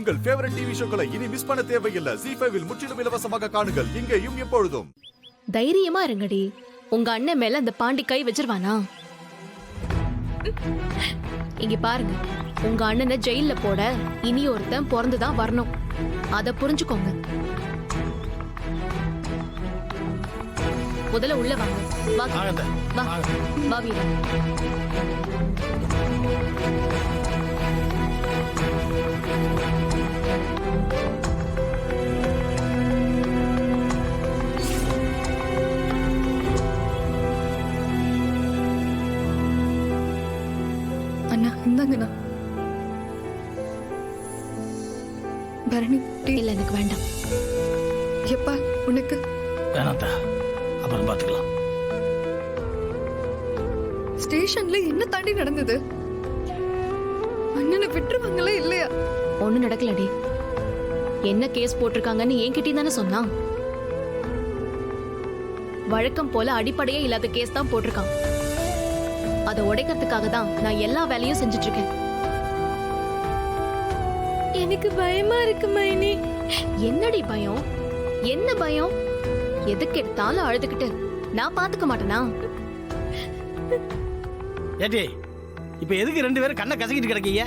உங்கள் favourite TV ஷோக்களை இனி miss பண்ண தேவையில்லை. ZEE5 இல் முற்றிலும் இலவசமாக காணுங்கள். இங்கேயும் எப்பொழுதும். தைரியமா இருங்கடி. உங்க அண்ணன் மேல அந்த பாண்டி கை வச்சிருவானா? இங்க பாருங்க, உங்க அண்ணனை ஜெயில போட இனி ஒருத்தன் பிறந்துதான் வரணும். அத புரிஞ்சுக்கோங்க. முதல்ல உள்ள வாங்க. வா வீரா. அண்ணா இந்தாங்கண்ணா. பரணி இல்ல, எனக்கு வேண்டாம். எப்பா உனக்கு வேணாத்தா, அப்புறம் பாத்துக்கலாம். ஸ்டேஷன்ல என்ன தாண்டி நடந்தது? அண்ணனை விட்டுருவாங்களா இல்லையா? ஒண்ணு நடக்கலடி. என்ன கேஸ் போட்டிருக்காங்கன்னு என்கிட்டயும் தானே சொன்னான். வழக்கம் போல அடிப்படையே இல்லாத கேஸ் தான் போட்டிருக்கான். அதை உடைக்கிறதுக்காக தான் நான் எல்லா வேலையும் செஞ்சுட்டு இருக்கேன். எனக்கு பயமா இருக்கு மைனி. என்னடி பயம்? என்ன பயம்? எதுக்கு எடுத்தாலும் அழுதுகிட்டு நான் பாத்துக்க மாட்டேனா? ஏடி, இப்ப எதுக்கு ரெண்டு பேரும் கண்ணை கசக்கிட்டு கிடக்கீங்க?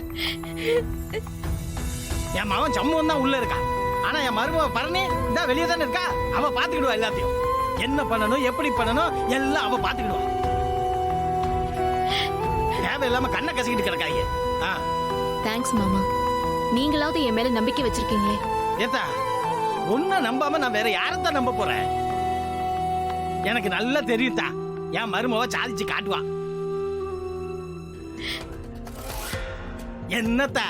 என் மகன் சம்பவம் தான் உள்ள இருக்கான். ஆனா என் மருமக பரணி இந்த வெளியே தானே இருக்கா. அவ பாத்துக்கிடுவா எல்லாத்தையும். என்ன பண்ணணும், எப்படி பண்ணணும் எல்லாம் அவ பாத்துக்கிடுவா. தேவையில்லாம கண்ணை கசக்கிட்டு கிடக்காங்க. தேங்க்ஸ் மாமா. நீங்களாவது என் மேல நம்பிக்கை வச்சிருக்கீங்களே. ஏத்தா, ஒன்ன நம்பாம நான் வேற யாரத்தான் நம்ப போறேன்? எனக்கு நல்லா தெரியுதா, என் மருமவ சாதிச்சு காட்டுவா. என்னத்தா,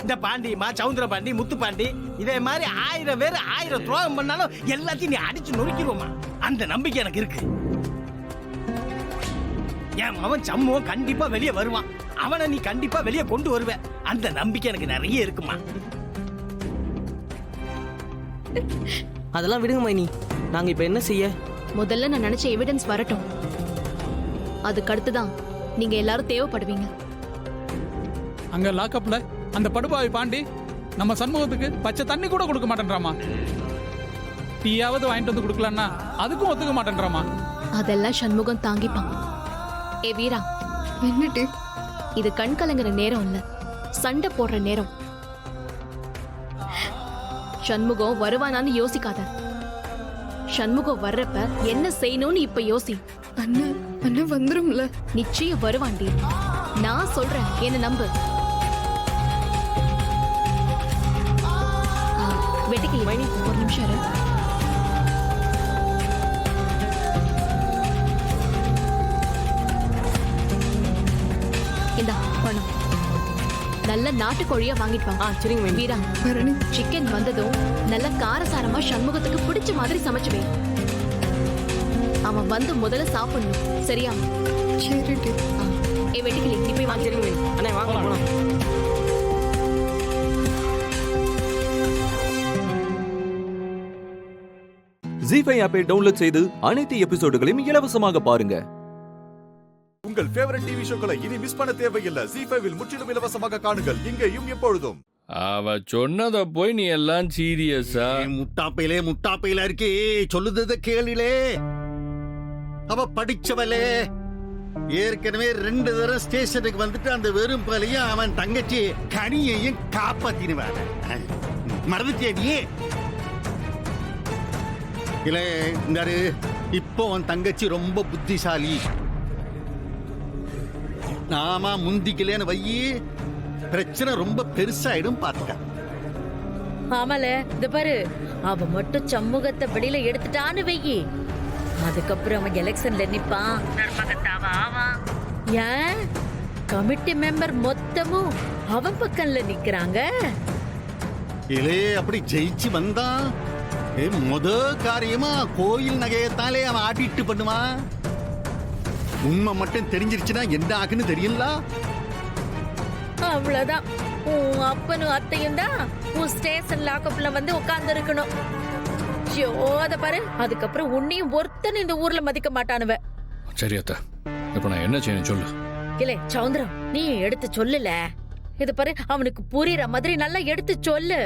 இந்த பாண்டியமா, சவுந்தர பாண்டி, முத்து பாண்டி இதே மாதிரி 1000 பேர் 1000 துரோகம் பண்ணாலும் எல்லாத்தையும் நீ அடிச்சு நொறுக்கிடுவோமா? அந்த நம்பிக்கை எனக்கு இருக்கு. என் மகன் சம்முவம் கண்டிப்பா வெளியே வருவான். அவனை நீ கண்டிப்பா வெளியே கொண்டு வருவ. அந்த நம்பிக்கை எனக்கு நிறைய இருக்குமா. அதெல்லாம் விடுங்க மைனி. நாங்க இப்ப என்ன செய்ய? முதல்ல நான் நினைச்ச எவிடன்ஸ் வரட்டும். அதுக்கு அடுத்துதான் நீங்க எல்லாரும் தேவைப்படுவீங்க. அங்க லாக்அப்ல அந்த படுபாவி பாண்டி நம்ம சண்முகத்துக்கு பச்சை தண்ணி கூட கொடுக்க மாட்டேன்றாமா. டீயாவது வாங்கிட்டு வந்து கொடுக்கலன்னா அதுக்கும் ஒத்துக்க மாட்டேன்றாமா. அதெல்லாம் சண்முகம் தாங்கிப்பான். ஏ வீரா, என்னடி இது கண் கலங்குற நேரம் இல்ல, சண்டை போடுற நேரம். சண்முகம் வருவானான்னு யோசிக்காத. சண்முகம் வர்றப்ப என்ன செய்யணும்னு இப்ப யோசி. அண்ணன் வந்துரும்ல? நிச்சயம் வருவாண்டி. நான் சொல்றேன், என்ன நம்பு. வெட்டிக்கிளி, ஒரு நிமிஷம் இரு. இந்தா பணம். நல்ல நாட்டுக்கோழியா வாங்கிட்டு வா. சரிங்க மைனி. வீரா, பரணி சிக்கன் வந்ததும் நல்ல காரசாரமா சண்முகத்துக்கு பிடிச்ச மாதிரி சமைச்சுவே. அவன் வந்து முதல்ல சாப்பிடணும், சரியா? சரிடி. ஏ வெட்டிக்கிளி, நீ போய் வாங்க. சரிங்க மைனி. அண்ணே வாங்க போலாம். ZEE5 ஆப்பை டவுன்லோட் செய்து அனைத்து எபிசோடுகளையும் இலவசமாக பாருங்க. உங்கள் ஃபேவரட் டிவி ஷோக்களை இனி மிஸ் பண்ண தேவையில்லை. ZEE5 இல் முற்றிலும் இலவசமாக காணுங்கள். இங்கேயும் எப்பொழுதும். அவ சொன்னத போய் நீ எல்லாம் சீரியஸா? முட்டாப்பையில இருக்கே, சொல்லுதத கேளிலே. அவ படிச்சவளே. ஏற்கனவே 2 தடவை ஸ்டேஷனுக்கு வந்துட்டு அந்த வெறும் பலையும் அவன் தங்கச்சி கனியையும் காப்பாத்தினுவாங்க. மறந்துட்டியா நீ? இல்ல இந்தாரு, இப்போ அவன் தங்கச்சி ரொம்ப புத்திசாலி. நாம முந்திக்கலன்னு வையி, பிரச்சனை ரொம்ப பெருசாயிடும் பாத்துக்க. ஆமால, இந்த பாரு, அவ மட்டும் சமூகத்தை வெளியில எடுத்துட்டான்னு வெயி, அதுக்கப்புறம் அவன் எலெக்ஷன்ல நிப்பான். ஏன் கமிட்டி மெம்பர் மொத்தமும் அவன் பக்கம்ல நிக்கிறாங்க. இலே அப்படி ஜெயிச்சு வந்தான், முத காரியமா கோயில் நகையத்தாலே அவன் ஆடிட்டு பண்ணுவான். உண்மை மட்டும் தெரிஞ்சிருச்சுன்னா என்ன ஆகுன்னு தெரியல. அவ்வளவுதான், உன் அப்பனும் அத்தையும் தான் உன் ஸ்டேஷன் லாக்கப்ல வந்து உட்கார்ந்து இருக்கணும். அத பாரு, அதுக்கப்புறம் உன்னையும் ஒருத்தன் இந்த ஊர்ல மதிக்க மாட்டானுவ. சரி அத்தா, இப்ப நான் என்ன செய்யணும் சொல்லு. இல்ல சௌந்தரம், நீ எடுத்து சொல்லல. இது பாரு, அவனுக்கு புரியுற மாதிரி நல்லா எடுத்து சொல்லு.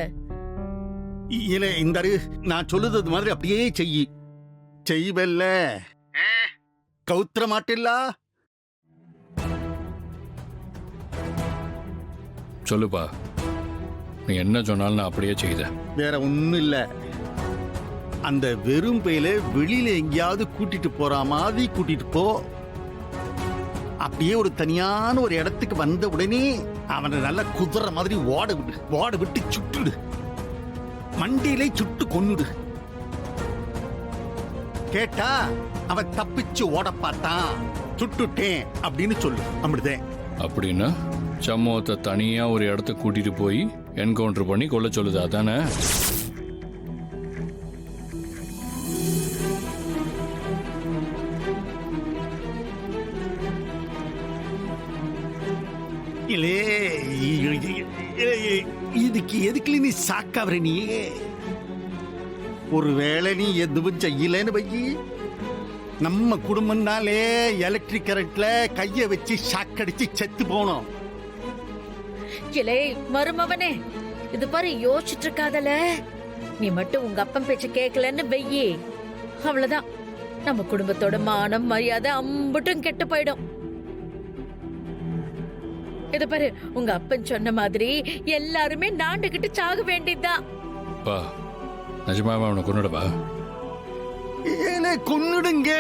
இல்ல இந்த நான் சொல்லுறது மாதிரி அப்படியே செய்வல்ல, கவுத்திர மாட்டில்லா? சொல்லுப்பா, நீ என்ன சொன்னாலும் நான் அப்படியே செய்த. வேற ஒண்ணும் இல்ல, அந்த வெறும் பையில வெளியில எங்கேயாவது கூட்டிட்டு போற மாதிரி கூட்டிட்டு போ. அப்படியே ஒரு தனியான ஒரு இடத்துக்கு வந்த உடனே அவனை நல்லா குதிரை மாதிரி ஓட விட்டு சுட்டுடு, மண்டியிலே சுட்டு கொன்னுடு. கேட்டா அவன் தப்பிச்சு ஓட பார்த்தான், சுட்டுட்டேன் அப்படின்னு சொல்லு. அப்படிதான். அப்படின்னா சம்பவத்தை தனியா ஒரு இடத்துக்கு கூட்டிட்டு போய் என்கவுண்டர் பண்ணி கொல்ல சொல்லுது, அதானே? இதுக்கு எதுக்குல நீ சாக்காவற? நீ ஒருவேளை நீ எதுவும் செய்யலன்னு வையி, நம்ம குடும்பம்னாலே எலக்ட்ரிக் கரண்ட்ல கைய வச்சு ஷாக்கடிச்சு செத்து போனோம். கிளே மருமவனே, இது பாரு, யோசிச்சுட்டு இருக்காதல. நீ மட்டும் உங்க அப்பன் பேச்ச கேட்கலன்னு வெய்யி, அவ்வளவுதான். நம்ம குடும்பத்தோட மானம் மரியாதை அம்புட்டும் கெட்டு போயிடும். இது பாரு, உங்க அப்பன் சொன்ன மாதிரி எல்லாருமே நாண்டுகிட்டு சாக வேண்டியதுதான். பா, நிஜமாவே அவனை கொன்னுடப்பா. கொன்னுடுங்க,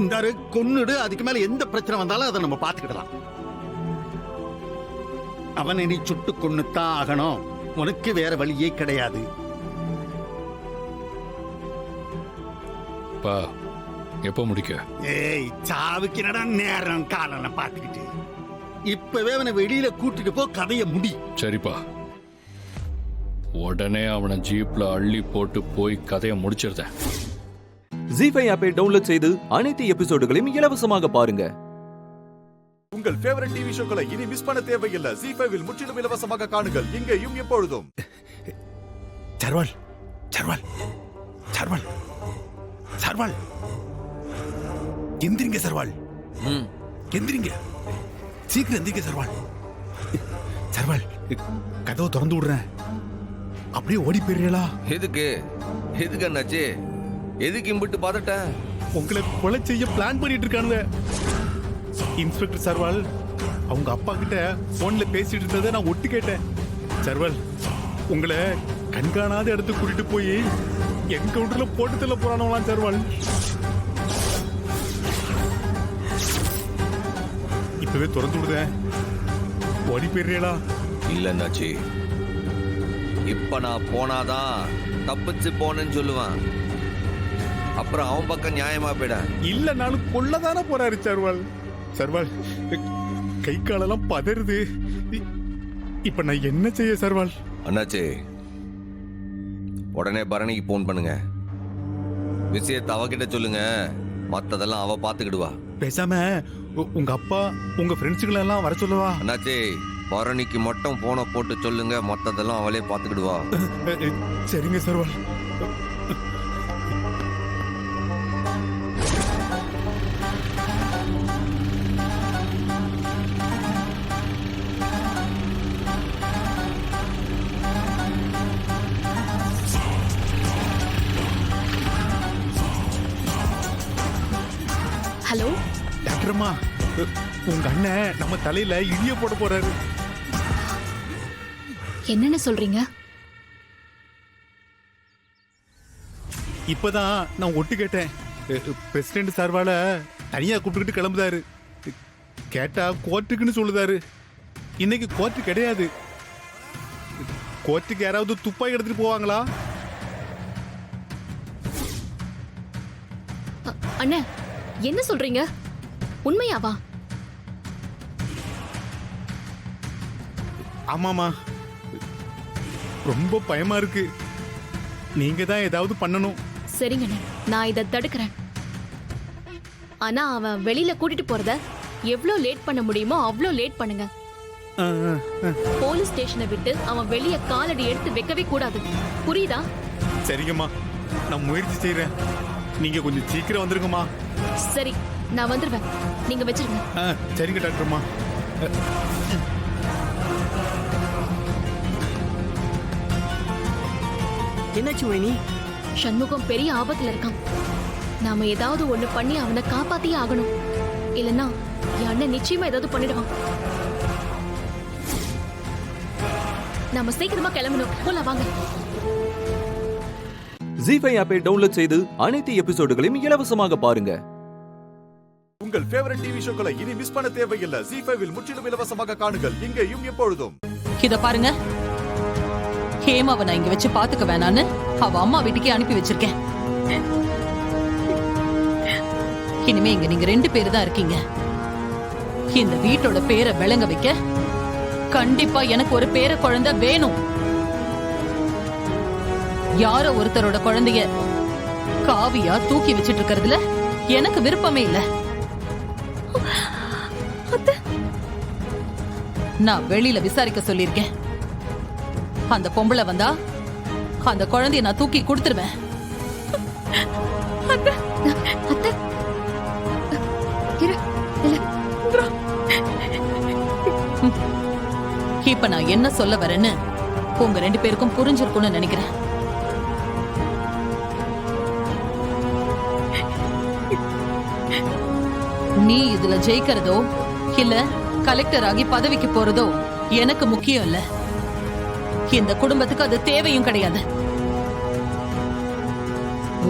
இந்த கொன்னுடு. அதுக்கு மேல எந்த பிரச்சனை வந்தாலும் அதை நம்ம பாத்துக்கிடலாம். அவனை நீ சுட்டு கொன்னுத்தான் ஆகணும், உனக்கு வேற வழியே கிடையாது. பா, எப்ப முடிக்க? ஏய், சாவுக்கு என்னடா நேரம் காலம் பாத்துக்கிட்டு, இப்பவே அவனை வெளியில கூட்டிட்டு போ, கதைய முடி. சரிப்பா, உடனே அவனை ஜீப்ல அள்ளி போட்டு போய் கதையை முடிச்சிருந்தேன். ஜி5 ஆப்பை டவுன்லோட் செய்து அனைத்து எபிசோடுகளையும் இலவசமாக பாருங்க. உங்கள் ஃபேவரட் டிவி ஷோக்களை இனி மிஸ் பண்ண தேவையில்லை. ஜி5 முற்றிலும் இலவசமாக காணுங்கள், இங்கேயும் எப்பொழுதும். சர்வால் சர்வால் சர்வால் சர்வால், எந்திரிங்க சர்வால், எந்திரிங்க, சீக்கிரம் எந்திரிங்க சர்வால். சர்வால், கதவை திறந்து விடுறேன், அப்படியே ஓடி போயிடுறீங்களா? எதுக்கு அண்ணாச்சி? எதுக்கு இம்பிட்டு பார்த்துட்டேன்? உங்களை கொலை செய்ய பிளான் பண்ணிட்டு இருக்கானுங்க. இன்ஸ்பெக்டர் சர்வால் அவங்க அப்பா கிட்ட போன்ல பேசிட்டு இருந்ததை நான் ஒட்டு கேட்டேன். சர்வால், உங்களை கண்காணாத இடத்துக்கு கூட்டிட்டு போய் என்கவுண்டர்ல போட்டு தள்ள போறானவளாம் சர்வால். இப்பவே திறந்து விடுத, ஓடி போயிடுறீங்களா? இல்ல அண்ணாச்சி, இப்ப நான் போனாதான் தப்பிச்சு போனேன்னு சொல்லுவான். அப்புறம் அவன் பக்கம் நியாயமா போயிட. இல்ல, நானும் கொல்லதானே போறாரு சர்வால். சர்வால், கை காலெல்லாம் பதறுது. இப்ப நான் என்ன செய்ய சர்வால்? அண்ணாச்சி, உடனே பரணிக்கு போன் பண்ணுங்க, விஷயத்தை அவகிட்ட சொல்லுங்க, மத்ததெல்லாம் அவ பாத்துக்கிடுவா. பேசாம உங்க அப்பா உங்க ஃப்ரெண்ட்ஸுகளை எல்லாம் வர சொல்லவா? அண்ணாச்சி, பரணிக்கு மட்டும் போனை போட்டு சொல்லுங்க, மத்ததெல்லாம் அவளே பாத்துக்கிடுவா. சரிங்க சர்வால். ஹலோ டாக்டர் அம்மா, உங்க அண்ணன் நம்ம தலையில இடிய போட போறாரு. என்னன்னு சொல்றீங்க? இப்பதான் நான் ஒட்டு கேட்டேன். பிரசிடென்ட் சார்பால தனியா கூப்பிட்டுக்கிட்டு கிளம்புதாரு. கேட்டா கோர்ட்டுக்குன்னு சொல்லுதாரு. இன்னைக்கு கோர்ட்டு கிடையாது. கோர்ட்டுக்கு யாராவது துப்பாக்கி எடுத்துட்டு போவாங்களா? அண்ணே, என்ன சொல்றீங்க? உண்மையாவா? ஆமாமா, ரொம்ப பயமா இருக்கு. நீங்க தான் ஏதாவது பண்ணணும். சரிங்கண்ணே, நான் இதை தடுக்கிறேன். ஆனா அவன் வெளியில கூட்டிட்டு போறத எவ்வளவு லேட் பண்ண முடியுமோ அவ்வளோ லேட் பண்ணுங்க. போலீஸ் ஸ்டேஷனை விட்டு அவன் வெளியே காலடி எடுத்து வைக்கவே கூடாது, புரியுதா? சரிங்கம்மா, நான் முயற்சி செய்யறேன். நீங்க கொஞ்சம் சீக்கிரம் வந்துருங்கம்மா. சரி, நான் வந்துருவேன், நீங்க வச்சிருங்க. சரிங்க டாக்டர்மா. என்னாச்சு மைனி? சண்முகம் பெரிய ஆபத்துல இருக்கான். நாம ஏதாவது ஒண்ணு பண்ணி அவனை காப்பாத்தியே ஆகணும். இல்லனா என் அண்ணன் நிச்சயமா ஏதாவது பண்ணிடுவான். நாம சீக்கிரமா கிளம்பணும். போலாம் வாங்க. ஜீஃபை ஆப்பை டவுன்லோட் செய்து அனைத்து எபிசோடுகளையும் இலவசமாக பாருங்க. உங்கள் ஃபேவரட் டிவி ஷோக்களை இனி மிஸ் பண்ண தேவையில்லை. ஜீஃபைவில் முற்றிலும் இலவசமாக காணுங்கள் இங்கேயும் எப்பொழுதும். இத பாருங்க, ஹேமாவை நான் இங்க வச்சு பாத்துக்க வேணான்னு அவ அம்மா வீட்டுக்கே அனுப்பி வச்சிருக்கேன். இனிமே இங்க நீங்க 2 பேரு தான் இருக்கீங்க. இந்த வீட்டோட பேரை விளங்க வைக்க கண்டிப்பா எனக்கு ஒரு பேர குழந்தை வேணும். யாரோ ஒருத்தரோட குழந்தைய காவியா தூக்கி வச்சிட்டு இருக்கிறதுல எனக்கு விருப்பமே இல்ல. நான் வெளியில விசாரிக்க சொல்லிருக்கேன். அந்த பொம்பளை வந்தா அந்த குழந்தைய நான் தூக்கி கொடுத்துருவேன். இப்ப நான் என்ன சொல்ல வரேன்னு உங்க 2 பேருக்கும் புரிஞ்சிருக்கும்னு நினைக்கிறேன். நீ இதுல ஜெயிக்கிறதோ இல்ல கலெக்டர் ஆகி பதவிக்கு போறதோ எனக்கு முக்கியம் இல்ல. இந்த குடும்பத்துக்கு அது தேவையும் கிடையாது.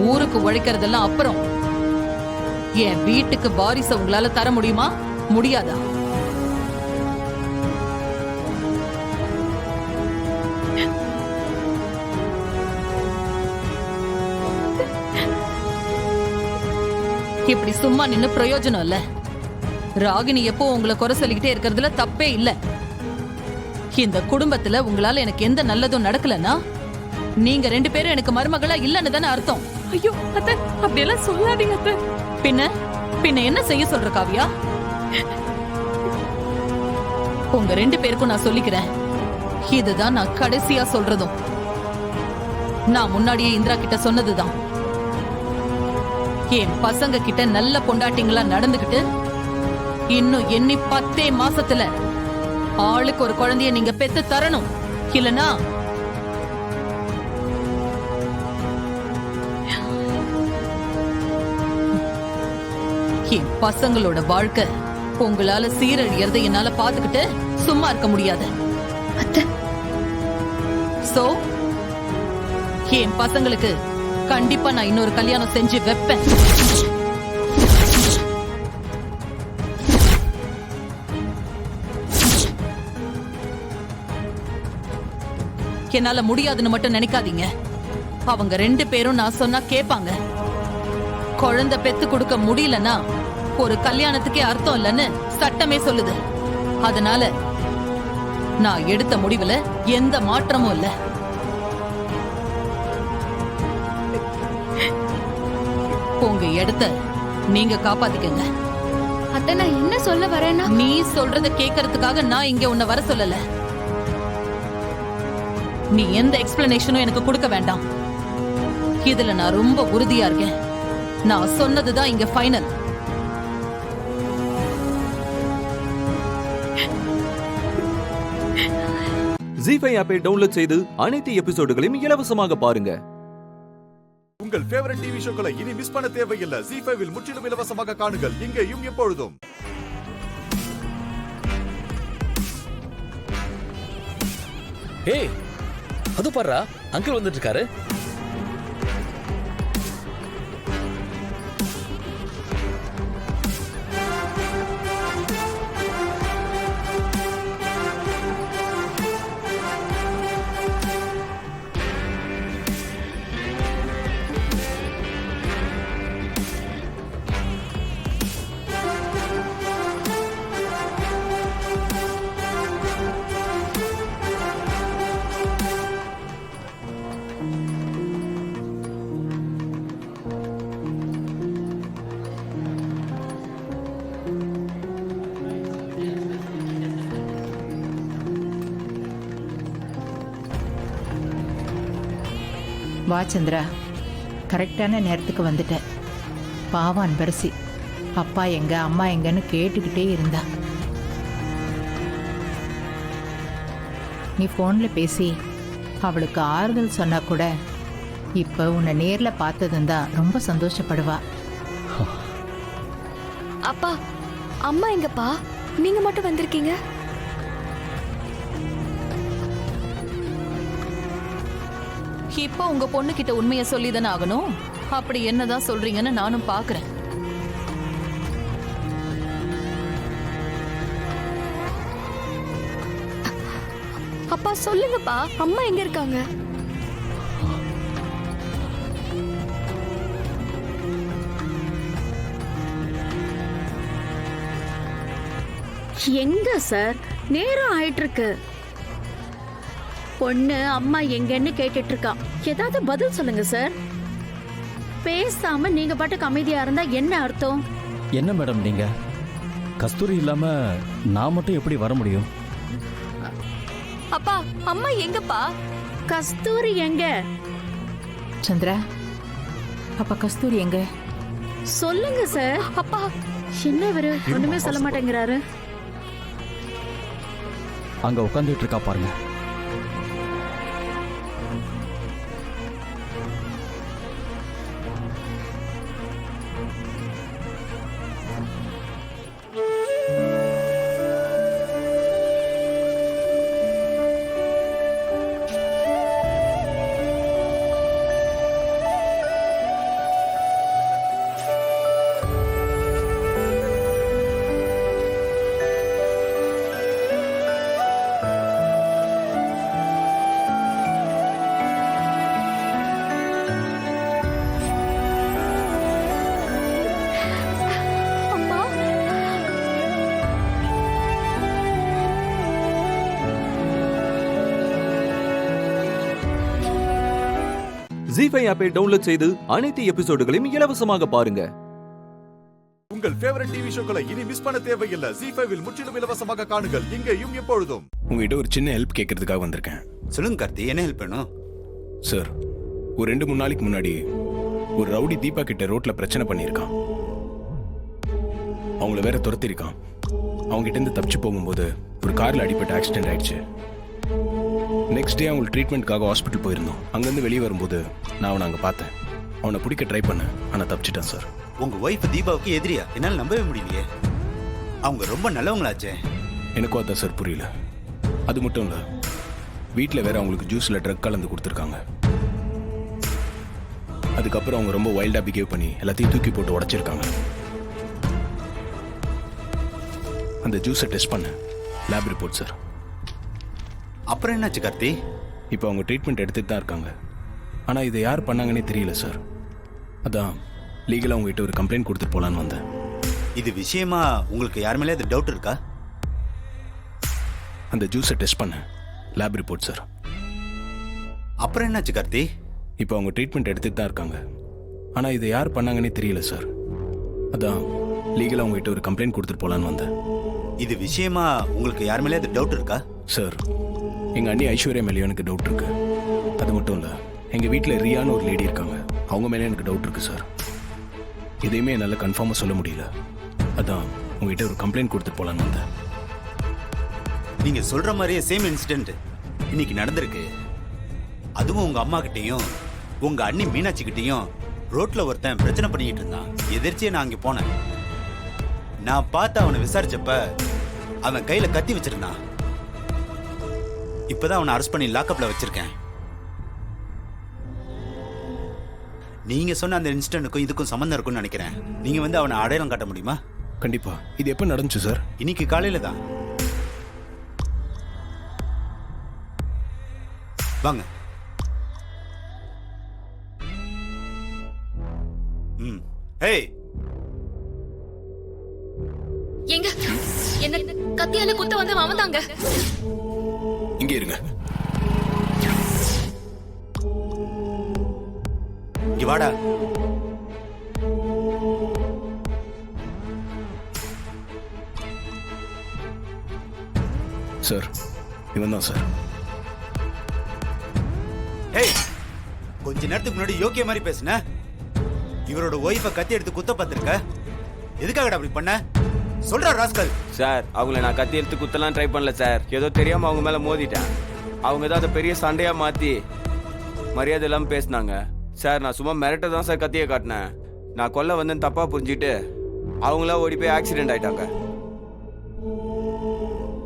ஊருக்கு உழைக்கிறதெல்லாம் அப்புறம் என் வீட்டுக்கு வாரிசு உங்களால தர முடியுமா? முடியாதா? இப்படி சும்மா நின்னு பிரயோஜனம் இல்ல. ராகினி எப்போ உங்களை குறை சொல்லிக்கிட்டே இருக்கிறதுல தப்பே இல்ல. இந்த குடும்பத்துல உங்களால எனக்கு எந்த நல்லதும் நடக்கலன்னா நீங்க 2 பேரும் எனக்கு மருமகளா இல்லன்னு தானே அர்த்தம். ஐயோ அத்தை, அப்படியெல்லாம் சொல்லாதீங்க அத்தை. பின்ன என்ன செய்ய சொல்ற காவியா? உங்க 2 பேருக்கும் நான் சொல்லிக்கிறேன், இதுதான் நான் கடைசியா சொல்றதும். நான் முன்னாடியே இந்திரா கிட்ட சொன்னதுதான். என் பசங்க கிட்ட நல்ல பொண்டாட்டிங்களா நடந்துகிட்டு இன்னும் எண்ணி 10 மாசத்துல ஆளுக்கு ஒரு குழந்தைய நீங்க பெத்து தரணும். இல்லனா என் பசங்களோட வாழ்க்கை உங்களால சீரழியறதை என்னால பாத்துக்கிட்டு சும்மா இருக்க முடியாது. சோ என் பசங்களுக்கு கண்டிப்பா நான் இன்னொரு கல்யாணம் செஞ்சு வைப்பேன். என்னால முடியாதுன்னு மட்டும் நினைக்காதீங்க. அவங்க 2 பேரும் நான் சொன்னா கேட்பாங்க. குழந்தை பெத்து கொடுக்க முடியலன்னா ஒரு கல்யாணத்துக்கே அர்த்தம் இல்லைன்னு சட்டமே சொல்லுது. அதனால நான் எடுத்த முடிவுல எந்த மாற்றமும் இல்ல. உங்க இடத்த நீங்க காப்பாத்திக்கங்க. அத்தை, நான் என்ன சொல்ல வரேன்னா, நீ சொல்றத கேட்கறதுக்காக நான் இங்க உன்னை வர சொல்லல. நீ எந்த எக்ஸ்பிளனேஷனும் எனக்கு கொடுக்க வேண்டாம். இதுல நான் ரொம்ப உறுதியா இருக்கேன். நான் சொன்னதுதான் இங்க ஃபைனல். ஜீஃபை ஆப்பை டவுன்லோட் செய்து அனைத்து எபிசோடுகளையும் இலவசமாக பாருங்க. உங்கள் ஃபேவரட் டிவி ஷோக்களை இனி மிஸ் பண்ண தேவையில்லை. ஜீஃபைவில் முற்றிலும் இலவசமாக காணுங்கள் இங்கேயும் எப்பொழுதும். ஏய், அது பாருடா, அங்கிள் வந்துட்டு இருக்காரு. வா சந்திரா, கரெக்டான நேரத்துக்கு வந்துட்டேன். பாவம் அன்பரசி, அப்பா எங்க அம்மா எங்கன்னு கேட்டுக்கிட்டே இருந்தா. நீ ஃபோனில் பேசி அவளுக்கு ஆறுதல் சொன்னா கூட இப்ப உன்னை நேர்ல பார்த்ததும் தான் ரொம்ப சந்தோஷப்படுவா. அப்பா அம்மா எங்கப்பா? நீங்க மட்டும் வந்திருக்கீங்க. இப்போ உங்க பொண்ணு கிட்ட உண்மையை சொல்லிதானே ஆகணும். அப்படி என்னதான் சொல்றீங்கன்னு நானும் பாக்குறேன். அப்பா சொல்லுங்கப்பா, அம்மா எங்க இருக்காங்க? எங்க சார், நேரம் ஆயிட்டு இருக்கு. பொண்ணு அம்மா எங்கன்னு கேட்டுட்டு இருக்கா. ஏதாவது பதில் சொல்லுங்க சார். பேசாம நீங்க பாட்டுக்கு அமைதியா இருந்தா என்ன அர்த்தம்? என்ன மேடம் நீங்க? கஸ்தூரி இல்லாம நான் மட்டும் எப்படி வர முடியும்? அப்பா அம்மா எங்கப்பா? கஸ்தூரி எங்க? சந்திரா, அப்ப கஸ்தூரி எங்க? சொல்லுங்க சார். அப்பா என்ன இவரு ஒண்ணுமே சொல்ல மாட்டேங்கிறாரு? அங்க உட்காந்துட்டு இருக்கா பாருங்க. ZEE5 ஆப்பை டவுன்லோட் செய்து அனைத்து எபிசோடுகளையும் இலவசமாக பாருங்க. உங்கள் ஃபேவரட் டிவி ஷோக்களை இனி மிஸ் பண்ண தேவையில்லை. ZEE5 முற்றிலும் இலவசமாக காணுங்கள் இங்கேயும் எப்பொழுதும். உங்ககிட்ட ஒரு சின்ன ஹெல்ப் கேட்கறதுக்காக வந்திருக்கேன். சொல்லுங்க கார்த்தி, என்ன ஹெல்ப் வேணும்? சார், ஒரு 2-3 நாளைக்கு முன்னாடி ஒரு ரவுடி தீபா கிட்ட ரோட்ல பிரச்சனை பண்ணியிருக்கான். அவங்கள வேற துரத்திருக்கான். அவங்க கிட்ட இருந்து தப்பிச்சு போகும்போது ஒரு கார்ல அடிபட்டு ஆக்சிடென்ட் ஆயிடுச்சு. நெக்ஸ்ட் டே அவங்க ட்ரீட்மெண்ட்காக ஹாஸ்பிட்டல் போயிருந்தோம். அங்கேருந்து வெளியே வரும்போது நான் அவனை அங்கே பார்த்தேன். அவனை பிடிக்க ட்ரை பண்ணேன், ஆனால் தப்பிச்சிட்டான் சார். உங்க ஒய்ஃப் தீபாவுக்கு எதிரியா? என்னால் நம்பவே முடியலையே. அவங்க ரொம்ப நல்லவங்களாச்சே. எனக்கும் அதான் சார் புரியல. அது மட்டும் இல்லை, வீட்டில் வேற அவங்களுக்கு ஜூஸில் ட்ரக் கலந்து கொடுத்துருக்காங்க. அதுக்கப்புறம் அவங்க ரொம்ப வைல்டாக பிஹேவ் பண்ணி எல்லாத்தையும் தூக்கி போட்டு உடைச்சிருக்காங்க. அந்த ஜூஸை டெஸ்ட் பண்ண லேப் ரிப்போர்ட் சார். அப்புறம் என்னாச்சு கார்த்தி? இப்போ அவங்க ட்ரீட்மெண்ட் எடுத்துட்டு தான் இருக்காங்க. ஆனால் இதை யார் பண்ணாங்கன்னே தெரியல சார். அதான் லீகலாக அவங்ககிட்ட ஒரு கம்ப்ளைண்ட் கொடுத்துட்டு போகலான்னு வந்தேன். இது விஷயமா உங்களுக்கு யார் மேலே அது டவுட் இருக்கா? அந்த ஜூஸை டெஸ்ட் பண்ண லேப் ரிப்போர்ட் சார். அப்புறம் என்னாச்சு கார்த்தி? இப்போ அவங்க ட்ரீட்மெண்ட் எடுத்துட்டு தான் இருக்காங்க. ஆனால் இதை யார் பண்ணாங்கன்னே தெரியல சார். அதான் லீகலாக அவங்ககிட்ட ஒரு கம்ப்ளைண்ட் கொடுத்துட்டு போகலான்னு வந்தேன். இது விஷயமா உங்களுக்கு யார் மேலே அது டவுட் இருக்கா? சார், எங்கள் அண்ணி ஐஸ்வர்யா மேலேயும் எனக்கு டவுட் இருக்கு. அது மட்டும் இல்லை, எங்கள் வீட்டில் ரியான்னு ஒரு லேடி இருக்காங்க. அவங்க மேலே எனக்கு டவுட் இருக்கு சார். எதையுமே என்னால் கன்ஃபார்மாக சொல்ல முடியல. அதான் உங்ககிட்ட ஒரு கம்ப்ளைண்ட் கொடுத்துட்டு போகலான்னு வந்தேன். நீங்க சொல்ற மாதிரியே சேம் இன்சிடென்ட் இன்னைக்கு நடந்திருக்கு. அதுவும் உங்க அம்மா கிட்டையும் உங்க அண்ணி மீனாட்சி கிட்டையும் ரோட்ல ஒருத்தன் பிரச்சனை பண்ணிக்கிட்டு இருந்தான். எதிர்ச்சியே நான் அங்கே போனேன். நான் பார்த்து அவனை விசாரிச்சப்ப அவன் கையில கத்தி வச்சிருந்தான். இப்பதான் அவனை அரெஸ்ட் பண்ணி லாக்அப்ல வச்சிருக்கேன். நீங்க சொன்ன அந்த இன்சிடென்ட்டுக்கும் இதுக்கும் சம்பந்தம் இருக்கும்னு நினைக்கிறேன். நீங்க வந்து அவனை அடையாளம் காட்ட முடியுமா? கண்டிப்பா. இது எப்போ நடந்துச்சு சார்? இன்னைக்கு காலையில தான். வாங்க. ஏய், எங்க என்ன கத்தியால குத்த வந்து அவன் தாங்க. இங்கே இருங்க. இங்க வாடா. சார், இவன் தான் சார். ஏய், கொஞ்ச நேரத்துக்கு முன்னாடி யோக்கிய மாதிரி பேசுன. இவரோட ஒய்ஃபை கத்தி எடுத்து குத்த பார்த்திருக்க. எதுக்காகடா அப்படி பண்ண? சொல்ற ராஸ்கல். சார், அவங்கள நான் கத்தி எடுத்து குத்தலாம் ட்ரை பண்ணல சார். ஏதோ தெரியாம அவங்க மேல மோதிட்டேன். அவங்க தான் அதை பெரிய சண்டையா மாத்தி மரியாதை இல்லாம பேசினாங்க. சார் நான் சும்மா மிரட்ட தான் சார் கத்தியை காட்டினேன். நான் கொல்ல வந்தேன்னு தப்பா புரிஞ்சுக்கிட்டு அவங்களா ஓடி போய் ஆக்சிடென்ட் ஆயிட்டாங்க.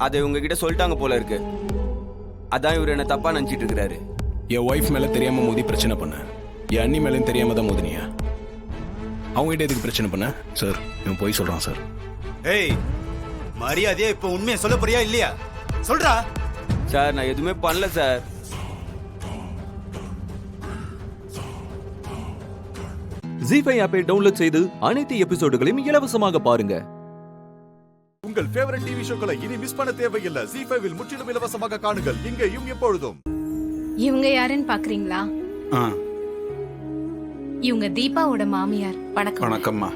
அதை உங்ககிட்ட சொல்லிட்டாங்க போல இருக்கு. அதான் இவர் என்ன தப்பா நினைச்சிட்டு இருக்கிறாரு. என் ஒய்ஃப் மேல தெரியாம மோதி பிரச்சனை பண்ண, என் அண்ணி மேலும் தெரியாம தான் மோதினியா? அவங்ககிட்ட எதுக்கு பிரச்சனை பண்ண? சார் இவன் போய் சொல்றான் சார். ஏய், மரியாதையா இப்ப உண்மையை சொல்ல போறியா இல்லையா? சொல்றா. சார் நான் எதுவுமே பண்ணல சார். ஜீஃபை ஆப்பை டவுன்லோட் செய்து அனைத்து எபிசோடுகளையும் இலவசமாக பாருங்க. உங்கள் ஃபேவரட் டிவி ஷோக்களை இனி மிஸ் பண்ண தேவையில்லை. ஜீஃபைவில் முற்றிலும் இலவசமாக காணுங்கள் இங்கேயும் எப்பொழுதும். இவங்க யாருன்னு பாக்குறீங்களா? இவங்க தீபாவோட மாமியார். வணக்கம். வணக்கம்மா.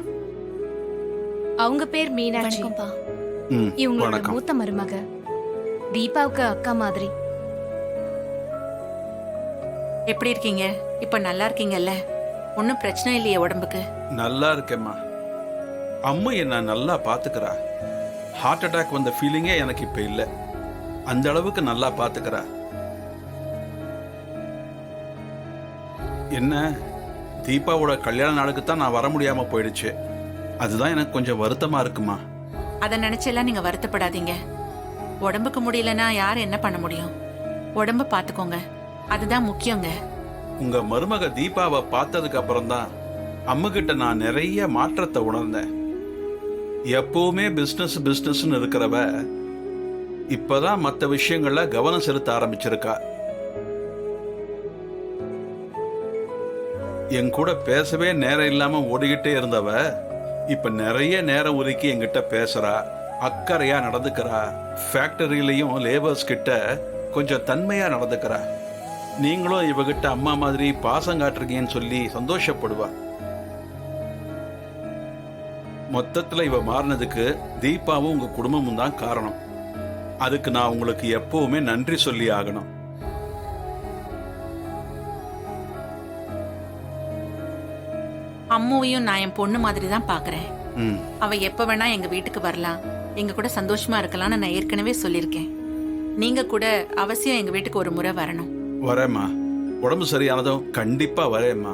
அவங்க பேர் மீனாட்சி. இவங்களோட மூத்த மருமக. தீபாவுக்கு அக்கா மாதிரி. எப்படி இருக்கீங்க? இப்ப நல்லா இருக்கீங்கல்ல? ஒன்னும் பிரச்சனை இல்லையே உடம்புக்கு? நல்லா இருக்கேம்மா. அம்மா என்ன நல்லா பாத்துக்கிறா. ஹார்ட் அட்டாக் வந்த ஃபீலிங்கே எனக்கு இப்ப இல்ல. அந்த அளவுக்கு நல்லா பாத்துக்கிறா. என்ன தீபாவோட கல்யாண நாளுக்கு தான் நான் வர முடியாம போயிடுச்சு. அதுதான் எனக்கு கொஞ்சம் வருத்தமா இருக்குமா. அத நினைச்செல்லாம் நீங்க வருத்தப்படாதீங்க. உடம்புக்கு முடியலன்னா யார் என்ன பண்ண முடியும்? உடம்ப பாத்துக்கோங்க, அதுதான் முக்கியங்க. உங்க மருமக தீபாவை பார்த்ததுக்கு அப்புறம் தான் அம்முகிட்ட நான் நிறைய மாற்றத்தை உணர்ந்தேன். எப்பவுமே பிசினஸ் பிசினஸ்னு இருக்கிறவ இப்பதான் மற்ற விஷயங்கள்ல கவனம் செலுத்த ஆரம்பிச்சிருக்கா. என் கூட பேசவே நேரம் இல்லாம ஓடிக்கிட்டே இருந்தவ இப்ப நிறைய நேரம் ஒதுக்கி என்கிட்ட பேசுறா, அக்கறையா நடந்துக்கிறா. ஃபேக்டரியிலையும் லேபர்ஸ் கிட்ட கொஞ்சம் தன்மையா நடந்துக்கிறா. நீங்களும் இவகிட்ட அம்மா மாதிரி பாசம் காட்டுறீங்கன்னு சொல்லி சந்தோஷப்படுவா. மொத்தத்துல இவ மாறினதுக்கு தீபாவும் உங்க குடும்பமும் தான் காரணம். அதுக்கு நான் உங்களுக்கு எப்பவுமே நன்றி சொல்லி ஆகணும். அம்முவையும் நான் என் பொண்ணு மாதிரி தான் பாக்குறேன். அவ எப்ப வேணா எங்க வீட்டுக்கு வரலாம், எங்க கூட சந்தோஷமா இருக்கலாம்னு நான் ஏற்கனவே சொல்லியிருக்கேன். நீங்க கூட அவசியம் எங்க வீட்டுக்கு ஒரு முறை வரணும். வரேம்மா. உடம்பு சரியானதும் கண்டிப்பா வரேம்மா.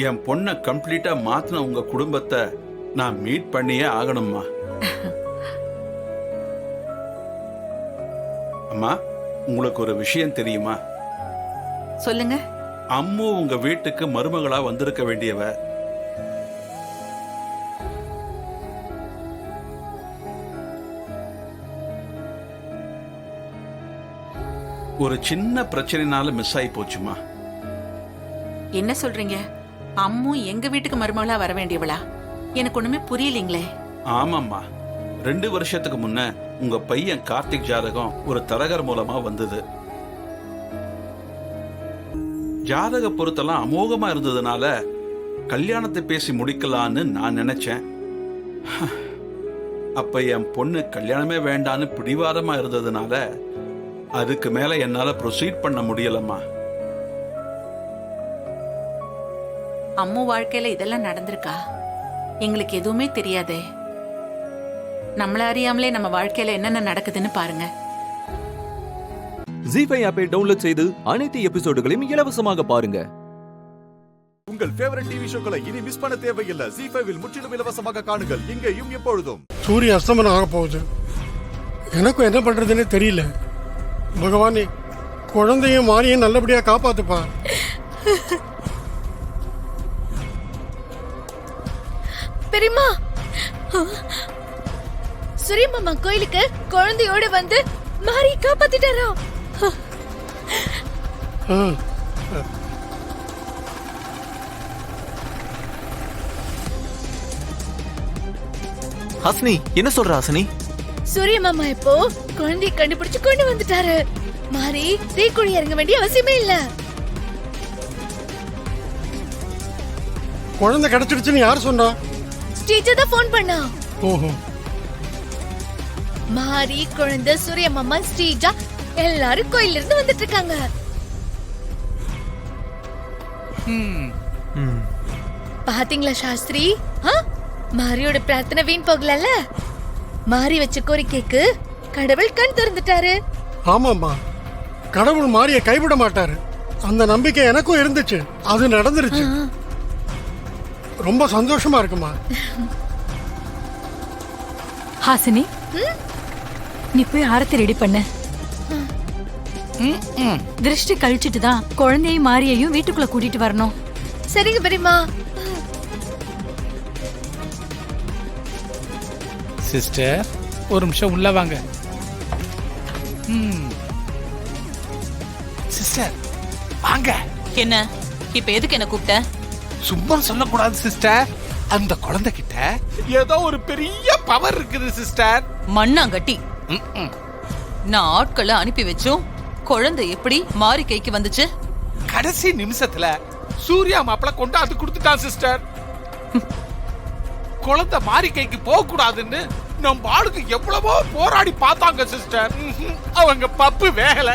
என் பொண்ணை கம்ப்ளீட்டா மாத்தின உங்க குடும்பத்தை நான் மீட் பண்ணியே ஆகணும்மா. அம்மா, உங்களுக்கு ஒரு விஷயம் தெரியுமா? சொல்லுங்க. அம்மு உங்க வீட்டுக்கு மருமகளா வந்திருக்க வேண்டியவ. ஒரு சின்ன பிரச்சனைனால மிஸ் ஆகி போச்சுமா. என்ன சொல்றீங்க? அம்மு எங்க வீட்டுக்கு மருமகளா வர வேண்டியவளா? எனக்கு ஒண்ணுமே புரியலீங்களே. ஆமாம்மா, 2 வருஷத்துக்கு முன்ன உங்க பையன் கார்த்திக் ஜாதகம் ஒரு தரகர் மூலமா வந்தது. ஜாதக பொருத்தெல்லாம் அமோகமா இருந்ததுனால கல்யாணத்தை பேசி முடிக்கலான்னு நான் நினைச்சேன். அப்ப என் பொண்ணு கல்யாணமே வேண்டான்னு பிடிவாதமா இருந்ததுனால அதுக்கு மேல என்னால ப்ரொசீட் பண்ண முடியலம்மா. அம்மு வாழ்க்கையில இதெல்லாம் நடந்திருக்கா? எங்களுக்கு எதுவுமே தெரியாதே. நம்மள அறியாமலே நம்ம வாழ்க்கையில என்னென்ன நடக்குதுன்னு பாருங்க. ஜீஃபை ஆப்பை டவுன்லோட் செய்து அனைத்து எபிசோடுகளையும் இலவசமாக பாருங்க. உங்கள் ஃபேவரட் டிவி ஷோக்களை இனி மிஸ் பண்ண தேவையில்லை. ஜீஃபைவில் முற்றிலும் இலவசமாக காணுங்கள் இங்கேயும் எப்பொழுதும். சூரிய அஸ்தமனம் ஆக போகுது. எனக்கும் என்ன பண்றதுன்னு தெரியல. பகவானே, குழந்தையும் மாரியும் நல்லபடியா காப்பாத்துப்பா. பெரியம்மா, சூரியமாமா கோயிலுக்கு குழந்தையோட வந்து மாரி காப்பாத்திட்டாரா? ஹாசினி, என்ன சொல்ற ஹாசினி? சூரியமாமா இப்போ குழந்தையை கண்டுபிடிச்சு கொண்டு வந்துட்டாரு. மாரி தீக்குழி இறங்க வேண்டிய அவசியமே இல்ல. குழந்தை கிடைச்சிடுச்சுன்னு யார் சொன்னா? ஸ்டீச்சர் தான் ஃபோன் பண்ணா. ஓஹோ. மாரி, குழந்தை, சூரியமாமா, ஸ்ரீஜா எல்லாரும் கோயில இருந்து வந்துட்டு இருக்காங்க. பாத்தீங்களா சாஸ்திரி? மாரியோட பிரார்த்தனை வீண் போகலல்ல. மாரி வச்ச கோரிக்கைக்கு கடவுள் கண் திறந்துட்டாரு. ஆமாம்மா, கடவுள் மாரிய கைவிட மாட்டாரு. அந்த நம்பிக்கை எனக்கும் இருந்துச்சு, அது நடந்துருச்சு. ரொம்ப சந்தோஷமா இருக்குமா. ஹாசினி, நீ போய் ஆரத்தி ரெடி பண்ண. திருஷ்டி கழிச்சிட்டு தான் குழந்தையும் மாரியையும் வீட்டுக்குள்ள கூட்டிட்டு வரணும். சரிங்க பெரியம்மா. சிஸ்டர், ஒரு நிமிஷம் உள்ள வாங்க. சிஸ்டர் வாங்க. என்ன இப்ப எதுக்கு என்ன கூப்பிட்ட? சும்மா சொல்லக்கூடாது சிஸ்டர். அந்த குழந்தை கிட்ட ஏதோ ஒரு பெரிய பவர் இருக்குது சிஸ்டர். மண்ணாங்கட்டி, நான் ஆட்களை அனுப்பி வச்சோம், குழந்தை எப்படி மாறி கைக்கு வந்துச்சு? கடைசி நிமிஷத்துல சூர்யா மாப்பிள கொண்டாந்து கொடுத்துட்டான் சிஸ்டர். குழந்தை மாறி கைக்கு போக கூடாதுன்னு நம்ம ஆளுக்கு எவ்வளவோ போராடி பார்த்தாங்க சிஸ்டர். அவங்க பப்பு வேகல.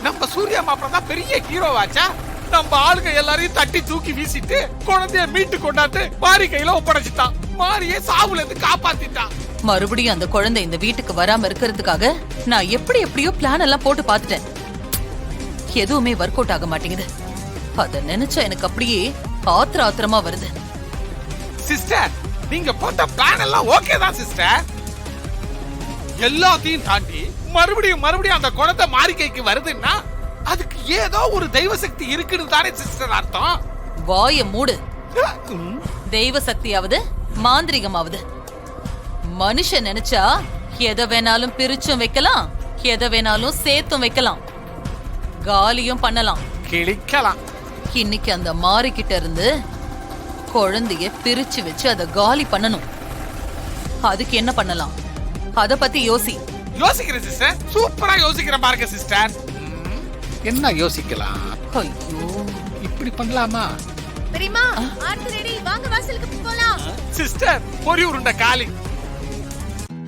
நம்ம சூர்யா மாப்பிள தான் பெரிய ஹீரோவாச்சா. நம்ம ஆளுங்க எல்லாரையும் தட்டி தூக்கி வீசிட்டு குழந்தைய மீட்டு கொண்டாந்து மாறி கையில ஒப்படைச்சிட்டான். மாரியே சாவுல இருந்து காப்பாத்திட்டான். மறுபடியும் அந்த குழந்தை இந்த வீட்டுக்கு வராம இருக்கிறதுக்காக நான் எப்படியோ பிளான் எல்லாம் போட்டு பார்த்துட்டேன். எதுவுமே ஒர்க் அவுட் ஆக மாட்டேங்குது. அத நினைச்சா எனக்கு அப்படியே ஆத்திரமா வருது. சிஸ்டர், நீங்க போட்ட பிளான் எல்லாம் ஓகே தான் சிஸ்டர். எல்லாத்தையும் தாண்டி மறுபடியும் அந்த குழந்தை மாறி கைக்கு வருதுன்னா அதுக்கு ஏதோ ஒரு தெய்வ சக்தி இருக்குன்னு தானே சிஸ்டர் அர்த்தம். வாய மூடு. தெய்வ சக்தியாவது மாந்திரிகமாவது மனுஷன் நினைச்சா எதை வேணாலும் பிரிச்சும் வைக்கலாம், எதை வேணாலும் சேர்த்தும் வைக்கலாம், காலியும் பண்ணலாம், கிழிக்கலாம். இன்னைக்கு அந்த மாறிக்கிட்ட இருந்து குழந்தைய பிரிச்சு வச்சு அதை காலி பண்ணணும். அதுக்கு என்ன பண்ணலாம் அத பத்தி யோசிக்கிறேன் சிஸ்டர். சூப்பரா யோசிக்கிறேன் பாருங்க சிஸ்டர். என்ன யோசிக்கலாம்? ஐயோ, இப்படி பண்ணலாமா? பெரியம்மா, ஆர்த்தி ரெடி, வாங்க வாசலுக்கு போலாம். சிஸ்டர், பொரி உருண்டை காலி.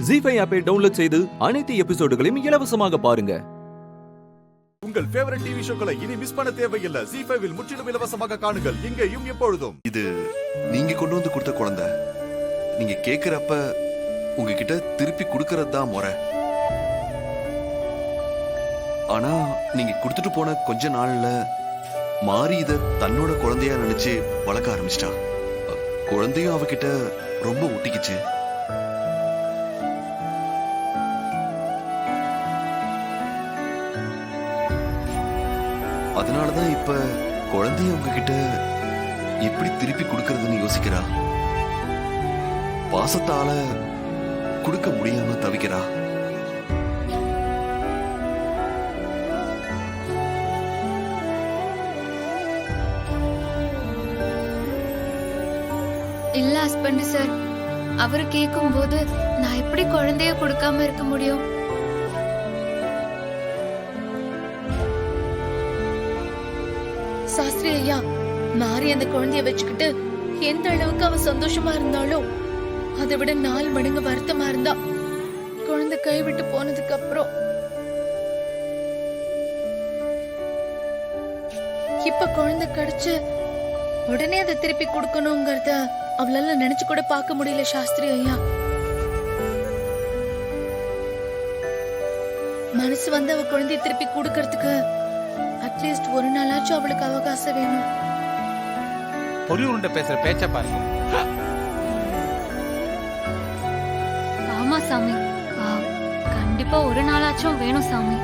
ஜீஃபை ஆப்பை டவுன்லோட் செய்து அனைத்து எபிசோடுகளையும் இலவசமாக பாருங்க. உங்கள் ஃபேவரட் டிவி ஷோக்களை இனி மிஸ் பண்ண தேவையில்லை. ஜீஃபைவில் முற்றிலும் இலவசமாக காணுங்கள், இங்கேயும் எப்பொழுதும். இது நீங்க கொண்டு வந்து கொடுத்த குழந்தை. நீங்க கேக்குறப்ப உங்ககிட்ட திருப்பி கொடுக்கறது தான் முறை. ஆனா நீங்க கொடுத்துட்டு போன கொஞ்ச நாள்ல மாறி இத தன்னோட குழந்தையா நினைச்சு வளர்க்க ஆரம்பிச்சிட்டா. குழந்தையும் அவகிட்ட ரொம்ப ஒட்டிக்கிச்சு. அதனாலதான் இப்ப குழந்தைய உங்ககிட்ட எப்படி திருப்பி கொடுக்கறதுன்னு யோசிக்கிறா. பாசத்தால கொடுக்க முடியாம தவிக்கிறா. இல்ல ஹஸ்பண்ட் சார், அவரு கேட்கும் போது நான் எப்படி குழந்தைய கொடுக்காம இருக்க முடியும்? சாஸ்திரி ஐயா, மாறி அந்த குழந்தைய வச்சுக்கிட்டு எந்த அளவுக்கு அவ சந்தோஷமா இருந்தாலும் அதை விட 4 மடங்கு வருத்தமா இருந்தா குழந்தை கைவிட்டு போனதுக்கு அப்புறம். இப்ப குழந்தை கிடைச்சு உடனே அதை திருப்பி கொடுக்கணுங்கிறத அவளால நினைச்சு கூட பார்க்க முடியல சாஸ்திரி ஐயா. மனசு வந்து அவ குழந்தைய திருப்பி கொடுக்கறதுக்கு அட்லீஸ்ட் ஒரு நாளாச்சும் அவளுக்கு அவகாசம் வேணும். பொரி உருண்டை பேசுற பேச்ச பாருங்க. ஆமா சாமி, கண்டிப்பா ஒரு நாளாச்சும் வேணும் சாமி.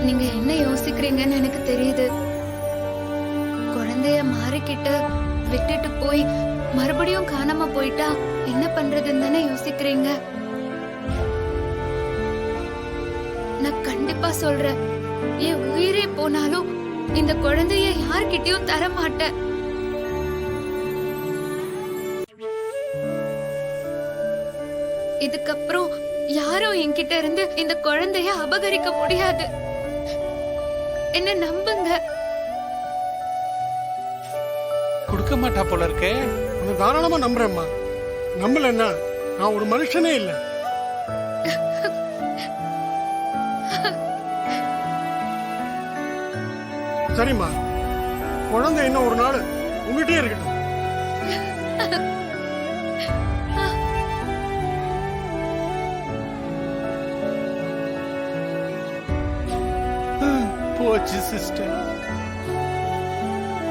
நீங்க என்ன யோசிக்கிறீங்கன்னு எனக்கு தெரியுது. குழந்தைய மாறிக்கிட்டு விட்டுட்டு போய் மறுபடியும் காணாம போயிட்டா என்ன பண்றதுன்னு தானே யோசிக்கிறீங்க. நான் கண்டிப்பா சொல்றேன், என் உயிரே போனாலும் இந்த குழந்தைய யார்கிட்டயும் தர மாட்டேன். இதுக்கப்புறம் யாரும் என்கிட்ட இருந்து இந்த குழந்தைய அபகரிக்க முடியாது. என்ன நம்புங்க. கொடுக்க மாட்டா போல இருக்கே. உன்னை தாராளமா நம்புறேம்மா. நம்பலன்னா நான் ஒரு மனுஷனே இல்ல. சரிம்மா, குழந்தை இன்னும் ஒரு நாள் உங்ககிட்டயே இருக்கட்டும். போச்சு சிஸ்டர்.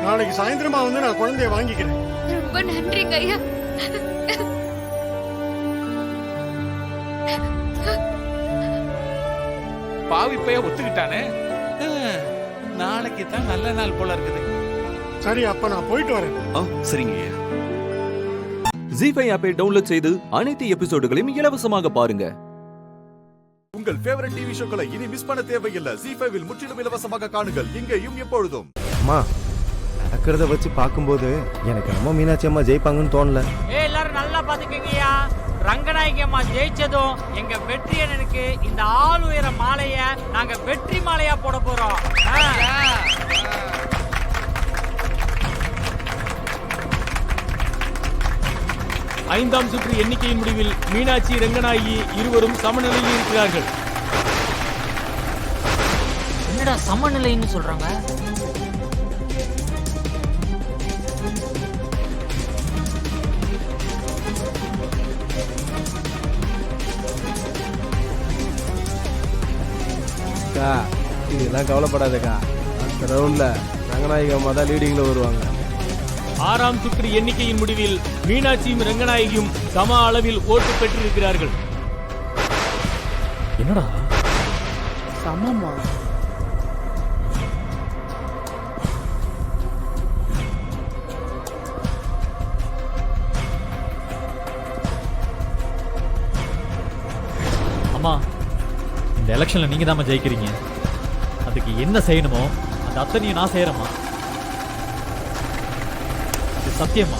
நாளைக்கு சாயந்தரமா வந்து நான் குழந்தைய வாங்கிக்கிறேன். ரொம்ப நன்றிங்க ஐயா. பாவி பைய ஒத்துக்கிட்டானே. நாளைக்கு தான் நல்ல நாள் போல இருக்குது. சரி, அப்ப நான் போயிட்டு வரேன். சரிங்க. ஜீஃபை ஆப்பை டவுன்லோட் செய்து அனைத்து எபிசோடுகளையும் இலவசமாக பாருங்க. உங்கள் ஃபேவரட் டிவி ஷோக்களை இனி மிஸ் பண்ண தேவையில்லை. ஜீஃபைவில் முற்றிலும் இலவசமாக காணுங்கள் இங்கேயும் எப்பொழுதும். அம்மா, நடக்கிறத வச்சு பார்க்கும்போது எனக்கு நம்ம மீனாட்சி அம்மா ஜெயிப்பாங்கன்னு தோணல. எல்லாரும் நல்லா பாத்துக்கங்கய்யா. ரங்கநாயகி அம்மா ஜெயிச்சதும் எங்க வெற்றியனுக்கு இந்த ஆள் உயர மாலைய நாங்க வெற்றி மாலையா போட போறோம். ஐந்தாம் சுற்று எண்ணிக்கையின் முடிவில் மீனாட்சி ரங்கநாயகி இருவரும் சமநிலையில் இருக்கிறார்கள். என்னடா சமநிலைன்னு சொல்றாங்க? இதெல்லாம் கவலைப்படாதக்கா. அடுத்த ரவுண்ட்ல ரங்கநாயகி அம்மா தான் லீடிங்ல வருவாங்க. ஆறாம் சுற்று எண்ணிக்கையின் முடிவில் மீனாட்சியும் ரங்கநாயகியும் சம அளவில் ஓட்டு பெற்றிருக்கிறார்கள். என்னடா சமமா? அம்மா, இந்த எலெக்ஷன்ல நீங்க தான் ஜெயிக்கிறீங்க. அதுக்கு என்ன செய்யணுமோ அந்த அத்தனையும் நான் செய்யறேம்மா. அது சத்தியமா.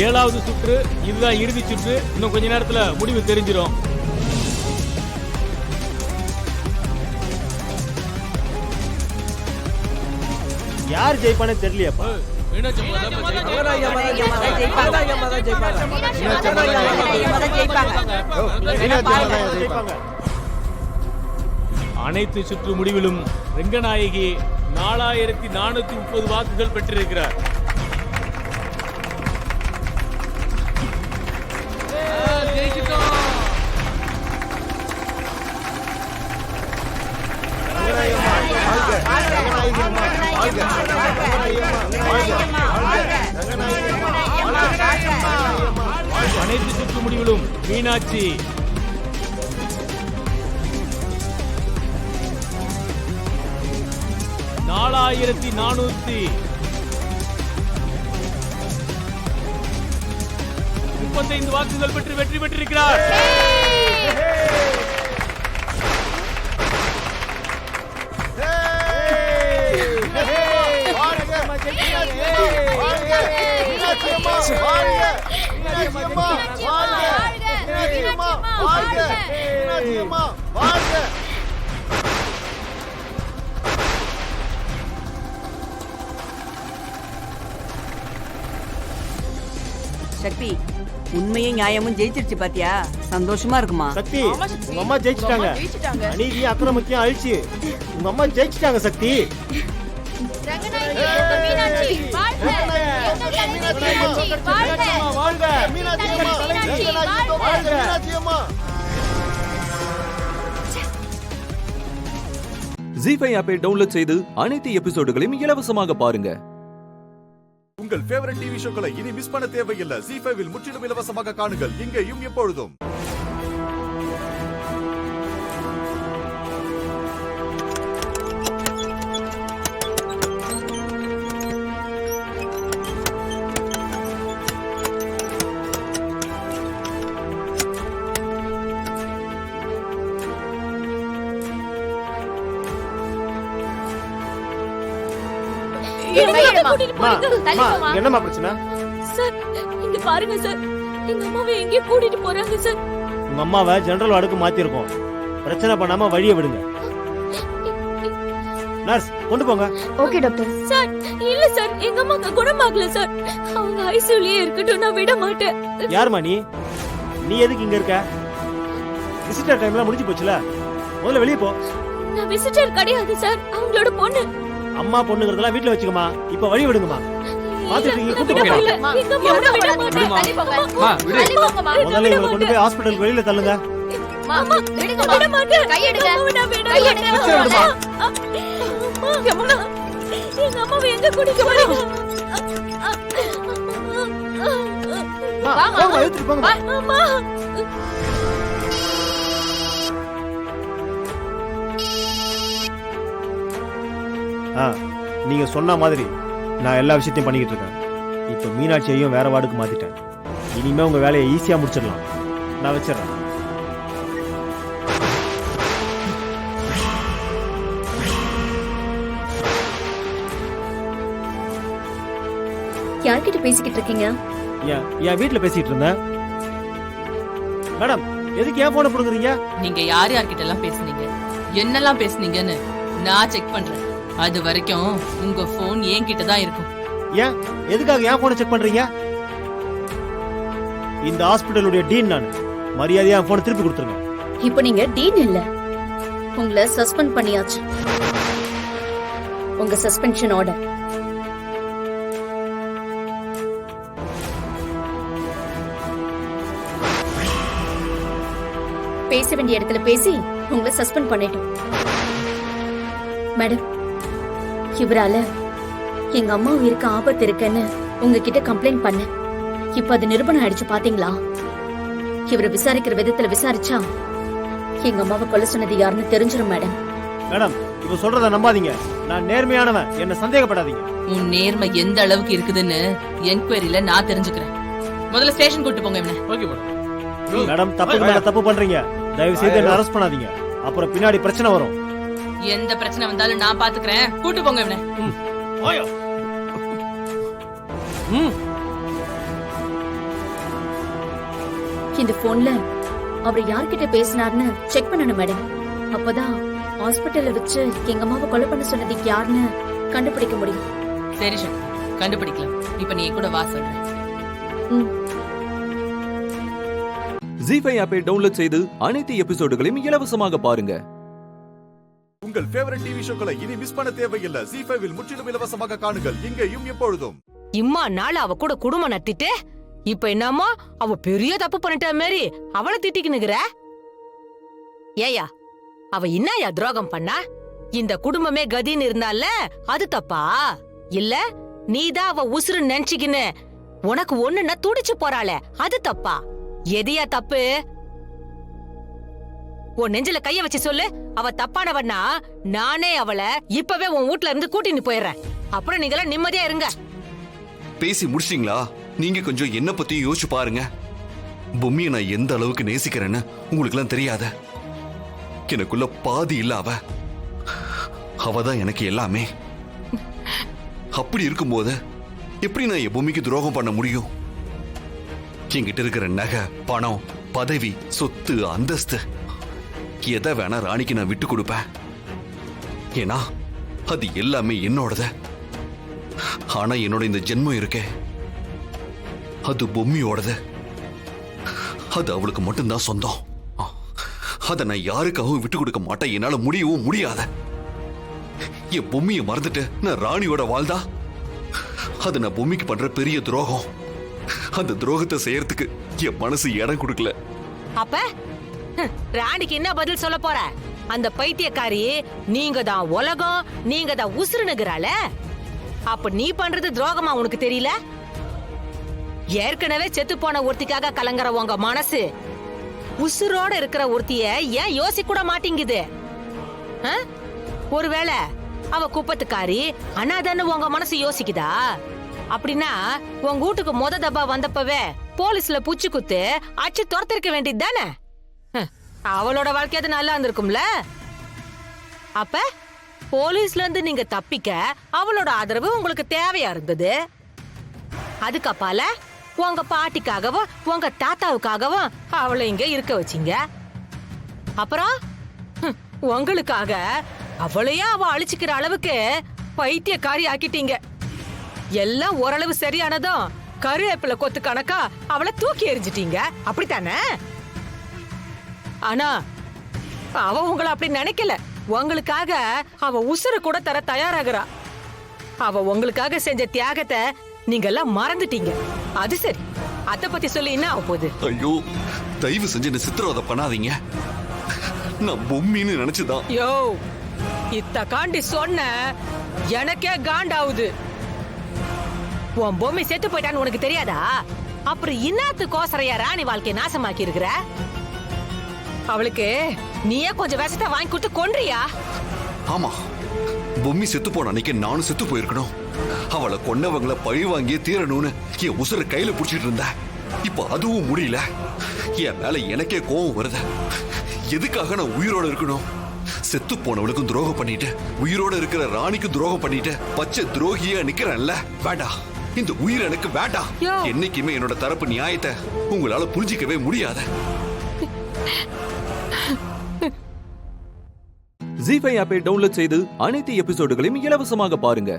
ஏழாவது சுற்று இதுதான் இறுதி சுற்று. இன்னும் கொஞ்ச நேரத்துல முடிவு தெரிஞ்சிடும். யார் ஜெயிப்பானே தெரியலையாப்பா. அனைத்து சுற்று முடிவிலும் ரங்கநாயகி 4430 வாக்குகள் பெற்றிருக்கிறார். அனைத்து சுற்று முடிவிலும் மீனாட்சி 4435 வாக்குகள் பெற்று வெற்றி பெற்றிருக்கிறார். சக்தி, உண்மையும் நியாயமும் ஜெயிச்சிருச்சு பாத்தியா? சந்தோஷமா இருக்குமா? சக்தி, உங்க அம்மா ஜெயிச்சிட்டாங்க. அநீதி அக்கிரமத்தையும் அழிச்சு உங்க அம்மா ஜெயிச்சிட்டாங்க. சக்தி, ஜீஃபை ஆப்பை டவுன்லோட் செய்து அனைத்து எபிசோடுகளையும் இலவசமாக பாருங்க. உங்கள் ஃபேவரட் டிவி ஷோக்களை இனி மிஸ் பண்ண தேவையில்லை. ஜீஃபைவில் முற்றிலும் இலவசமாக காணுங்கள் இங்கேயும் எப்பொழுதும். என்னமா பிரச்சனை? சார், இங்க பாருங்க சார், எங்க அம்மாவை எங்கேயோ கூட்டிட்டு போறாங்க சார். உங்க அம்மாவை ஜெனரல் வார்டுக்கு மாத்திருக்கோம். பிரச்சனை பண்ணாம வழியை விடுங்க. நர்ஸ், கொண்டு போங்க. Okay doctor. சார், இல்ல சார், எங்க அம்மாக்கு குணமாகல சார். அவங்க ஐசியூலயே இருக்கட்டும், நான் விட மாட்டேன். யாருமா நீ? நீ எதுக்கு இங்க இருக்க? விசிட்டர் டைம்லாம் முடிஞ்சு போச்சுல, முதல்ல வெளியே போ. நான் விசிட்டர் கிடையாது சார், அவங்களோட பொண்ணு. அம்மா பொண்ணுங்கிறதெல்லாம் வீட்ல வச்சுக்கமா, இப்ப வழி விடுங்கம்மா. பாத்துட்டு நீங்க கூட்டு போங்க. முதல்ல இவங்களை கொண்டு போய் ஹாஸ்பிடலுக்கு வெளியில தள்ளுங்க. எங்க அம்மாவை எங்க கூட்டிட்டு போறீங்க? நீங்க சொன்ன மாதிரி நான் எல்லா விஷயத்தையும் பண்ணிக்கிட்டு இருக்கேன். இப்ப மீனாட்சியையும் வேற வார்டுக்கு மாத்திட்டேன். இனிமே உங்க வேலையை ஈஸியா முடிச்சிடலாம். நான் வச்சிடறேன். யார்கிட்ட பேசிக்கிட்டு இருக்கீங்க? என் வீட்டுல பேசிட்டு இருந்தேன். மேடம், எதுக்கு ஏன் போன புடுங்குறீங்க? நீங்க யார் யார்கிட்ட எல்லாம் பேசுனீங்க, என்னெல்லாம் பேசுனீங்கன்னு நான் செக் பண்றேன். அது வரைக்கும் உங்க போன் என்கிட்ட தான் இருக்கும். ஏன் எதுக்காக என் போனை செக் பண்றீங்க? இந்த ஹாஸ்பிடலுடைய டீன் நான். மரியாதையா என் போனை திருப்பி கொடுத்துருங்க. இப்போ நீங்க டீன் இல்ல, உங்களை சஸ்பெண்ட் பண்ணியாச்சு. உங்க சஸ்பென்ஷன் ஆர்டர். பேச வேண்டிய இடத்துல பேசி உங்களை சஸ்பெண்ட் பண்ணிட்டோம். மேடம், இவரால எங்க அம்மா உயிருக்கு ஆபத்து இருக்குன்னு உங்ககிட்ட கம்ப்ளைண்ட் பண்ண. இப்ப அது நிரூபணம் ஆயிடுச்சு பாத்தீங்களா? இவரை விசாரிக்கிற விதத்துல விசாரிச்சா எங்க அம்மாவை கொலை சொன்னது யாருன்னு தெரிஞ்சிடும் மேடம். மேடம், இப்ப சொல்றத நம்பாதீங்க. நான் நேர்மையானவன், என்ன சந்தேகப்படாதீங்க. உன் நேர்மை எந்த அளவுக்கு இருக்குதுன்னு என்கொயரியில நான் தெரிஞ்சுக்கிறேன். முதல்ல ஸ்டேஷன் கூட்டு போங்க. Okay madam. மேடம், தப்புக்கு மேல தப்பு பண்றீங்க. தயவு செய்து என்ன அரெஸ்ட் பண்ணாதீங்க, அப்புறம் பின்னாடி பிரச்சனை வரும். எந்த பிரச்சனை வந்தாலும் நான் பாத்துக்கிறேன். கூட்டு போங்க இவனை. இந்த போன்ல அவர் யார்கிட்ட பேசினார்னு செக் பண்ணணும் மேடம். அப்பதான் ஹாஸ்பிட்டல்ல வச்சு எங்க அம்மாவை கொலை பண்ண சொன்னது யாருன்னு கண்டுபிடிக்க முடியும். சரி சக்தி, கண்டுபிடிக்கலாம். இப்ப நீ கூட வா சொல்றேன். ஜீ5 ஆப்பை டவுன்லோட் செய்து அனைத்து எபிசோடுகளையும் இலவசமாக பாருங்க. உங்கள் ஃபேவரட் டிவி ஷோக்களை இனி மிஸ் பண்ண தேவையில்லை. ஜீ5 முற்றிலும் இலவசமாக காணுங்கள், இங்கேயும் எப்பொழுதும். இம்மா நாள் அவ கூட குடும்பம் நடத்திட்டு இப்ப என்னமோ அவ பெரிய தப்பு பண்ணிட்ட மாதிரி அவளை திட்டிக்கினுகிற. ஏயா, அவ என்னயா துரோகம் பண்ணா? இந்த குடும்பமே கதின்னு இருந்தால அது தப்பா? இல்ல நீதான் அவ உசுறு நினைச்சுக்கின்னு உனக்கு ஒண்ணுன்னா துடிச்சு போறாளே அது தப்பா? எதையா தப்பு? உன் நெஞ்சில கைய வச்சு சொல்லு. அவ தப்பானவன்னா நானே அவளை இப்பவே உன் வீட்ல இருந்து கூட்டின்னு போயிடுறேன். அப்புறம் நீங்களா நிம்மதியா இருங்க. பேசி முடிச்சிங்களா? நீங்க கொஞ்சம் என்ன பத்தி யோசிச்சு பாருங்க. பொம்மியை நான் எந்த அளவுக்கு நேசிக்கிறேன்னு உங்களுக்கு எல்லாம் தெரியாத. எனக்குள்ள பாதி இல்ல அவ. அவதான் எனக்கு எல்லாமே. அப்படி இருக்கும்போது எப்படி நான் என் பொம்மிக்கு துரோகம் பண்ண முடியும்? என்கிட்ட இருக்கிற நகை, பணம், பதவி, சொத்து, அந்தஸ்து எதை வேணா ராணிக்கு நான் விட்டு கொடுப்பேன். ஏன்னா அது எல்லாமே என்னோடத. ஆனா என்னோட இந்த ஜென்மம் இருக்கே, அது பொம்மியோடது. அது அவளுக்கு மட்டும்தான் சொந்தம். அதை நான் யாருக்காகவும் விட்டு கொடுக்க மாட்டேன். என்னால முடியவும் முடியாத. என் பொம்மியை மறந்துட்டு நான் ராணியோட வாழ்ந்தா அது நான் பொம்மிக்கு பண்ற பெரிய துரோகம். அந்த துரோகத்தை செய்யறதுக்கு என் மனசு இடம் கொடுக்கல. அப்ப ராணிக்கு என்ன பதில் சொல்ல போற? அந்த பைத்தியக்காரி நீங்க தான் உலகம், நீங்க தான் உசுறுனுகிறாள. அப்ப நீ பண்றது துரோகமா உனக்கு தெரியல? ஏற்கனவே செத்து போன ஒருத்திக்காக கலங்குற உங்க மனசு உசுரோட இருக்கிற ஒருத்திய ஏன் யோசிக்க கூட மாட்டேங்குது? ஒருவேளை அவ குப்பத்துக்காரி அனாதான்னு உங்க மனசு யோசிக்குதா? அப்படின்னா உங்க வீட்டுக்கு மொத தப்பா வந்தப்பவே போலீஸ்ல புச்சு குத்து அச்சு துரத்திருக்க வேண்டியது தானே? அவளோட வாழ்க்கையாவது நல்லா இருந்திருக்கும்ல. அப்ப போலீஸ்ல இருந்து நீங்க தப்பிக்க அவளோட ஆதரவு உங்களுக்கு தேவையா இருந்தது. அதுக்கப்பால உங்க பாட்டிக்காகவும் உங்க தாத்தாவுக்காகவும் அவளை இங்க இருக்க வச்சீங்க. அப்புறம் உங்களுக்காக அவளையே அவ அழிச்சுக்கிற அளவுக்கு பைத்தியக்காரி ஆக்கிட்டீங்க. எல்லாம் ஓரளவு சரியானதும் கருவேப்பிலை கொத்து கணக்கா அவளை தூக்கி எறிஞ்சிட்டீங்க. அப்படித்தானே? ஆனா அவ உங்களை அப்படி நினைக்கல. உங்களுக்காக அவ உசுர கூட தர தயாராகிறா. அவ உங்களுக்காக செஞ்ச தியாகத்தை நீங்க எல்லாம் மறந்துட்டீங்க. அது சரி, அத பத்தி சொல்லி என்ன ஆக போகுது? ஐயோ, தயவு செஞ்சு என்ன சித்திரவதை பண்ணாதீங்க. நான் பொம்மின்னு நினைச்சுதான். யோ, இத்த காண்டி சொன்ன எனக்கே காண்டாவுது. உன் பொம்மை செத்து போயிட்டான்னு உனக்கு தெரியாதா? அப்புறம் இன்னாத்து கோசரையா ராணி வாழ்க்கையை நாசமாக்கி இருக்கிற? அவளுக்கு நீயே கொஞ்சம் விஷத்தை வாங்கி கொடுத்து கொன்றியா? ஆமா, பொம்மி செத்து போன அன்னைக்கு நானும் செத்து போயிருக்கணும். அவளை கொன்னவங்களை பழி வாங்கியே தீரணும்னு என் உசுர கையில புடிச்சிட்டு இருந்த. இப்ப அதுவும் முடியல. என் மேல எனக்கே கோபம் வருது. எதுக்காக நான் உயிரோட இருக்கணும்? செத்து போனவளுக்கும் துரோகம் பண்ணிட்டு, உயிரோட இருக்கிற ராணிக்கும் துரோகம் பண்ணிட்டு, பச்சை துரோகியா நிக்கிறேன்ல. வேண்டாம், இந்த உயிர் எனக்கு வேண்டாம். என்னைக்குமே என்னோட தரப்பு நியாயத்தை உங்களால புரிஞ்சிக்கவே முடியாத. ஜீ5 ஆப்பை டவுன்லோட் செய்து அனைத்து எபிசோடுகளையும் இலவசமாக பாருங்க.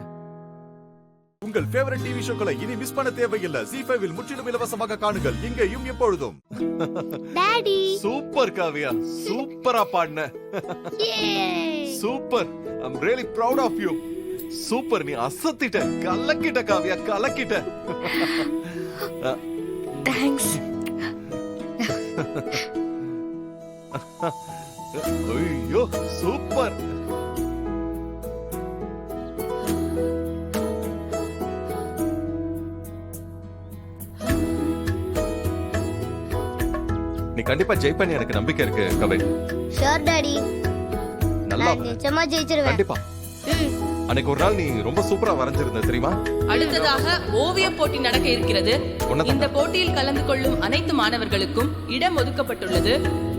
உங்கள் ஃபேவரட் டிவி ஷோக்களை இனி மிஸ் பண்ண தேவையில்லை. ஜீ5 முற்றிலும் இலவசமாக காணுங்கள், இங்கேயும் எப்பொழுதும். டாடி சூப்பர் காவியா, சூப்பரா பாடின. Super, I'm really proud of you. Super, நீ அசத்திட்ட, கலக்கிட்ட காவியா, கலக்கிட்ட. தேங்க்ஸ். ஐயோ, சூப்பர். நீ கண்டிப்பா ஜெயிப்பேன்னு எனக்கு நம்பிக்கை இருக்கு கவின். Sure daddy. நல்லா நிச்சயமா ஜெயிச்சிருவேன். கண்டிப்பா. அன்னைக்கு ஒரு நாள் நீ ரொம்ப சூப்பரா வரைஞ்சிருந்த தெரியுமா? அடுத்ததாக ஓவிய போட்டி நடக்க இருக்கிறது. இந்த போட்டியில் கலந்து கொள்ளும் அனைத்து மாணவர்களுக்கும் இடம் ஒதுக்கப்பட்டுள்ளது.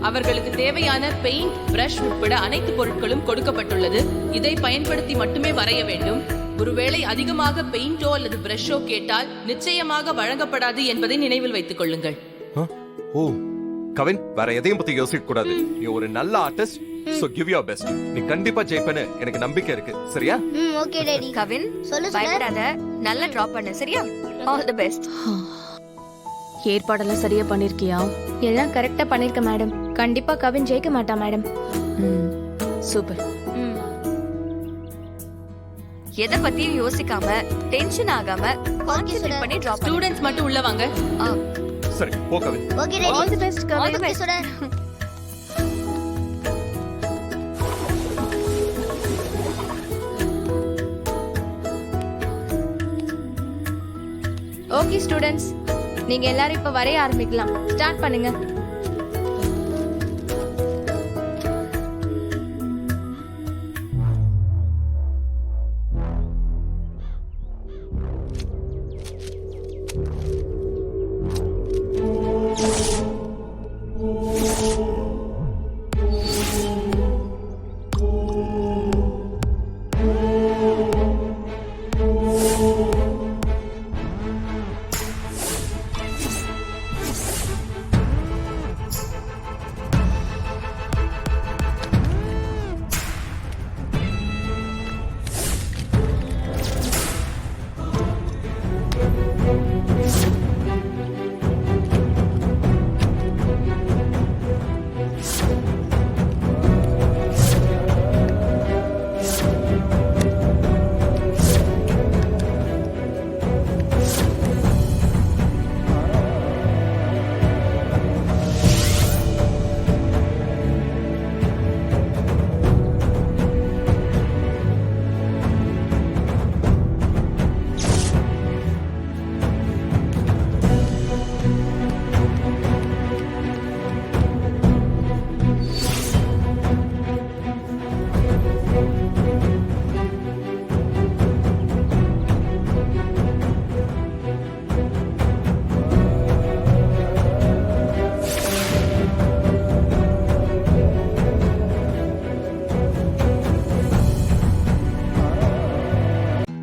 அவர்களுக்கு தேவையான பெயிண்ட், பிரஷ் உட்பட அனைத்து பொருட்களும் கொடுக்கப்பட்டுள்ளது. இதை பயன்படுத்தி மட்டுமே வரைய வேண்டும். ஒருவேளை அதிகமாக பெயிண்டோ அல்லது பிரஷோ கேட்டால் நிச்சயமாக வழங்கப்படாது என்பதை நினைவில் வைத்துக் கொள்ளுங்கள். ஓ கவின், வேற எதையும் பத்தி யோசிக்க கூடாது. நீ ஒரு நல்ல artist, so give your best. நீ கண்டிப்பா ஜெயிப்பேன்னு எனக்கு நம்பிக்கை இருக்கு. சரியா? Okay daddy. கவின், பயப்படாத, நல்லா டிராப் பண்ணு. சரியா? All the best. ஏற்பாடெல்லாம் சரியா பண்ணிருக்கியா? எல்லாம் கரெக்டா பண்ணிருக்க மேடம். கண்டிப்பா கவின் ஜெயிக்க மாட்டா மேடம். சூப்பர். எதை பத்தியும் யோசிக்காம, டென்ஷன் ஆகாம கான்சென்ட்ரேட் பண்ணி டிராப் பண்ணு. ஸ்டூடண்ட்ஸ் மட்டும் உள்ள வாங்க. சரி, போ Kavin. Okay daddy. All the best Kavin. All the best sir. Okay students, நீங்க எல்லாரும் இப்ப வரைய ஆரம்பிக்கலாம். ஸ்டார்ட் பண்ணுங்க.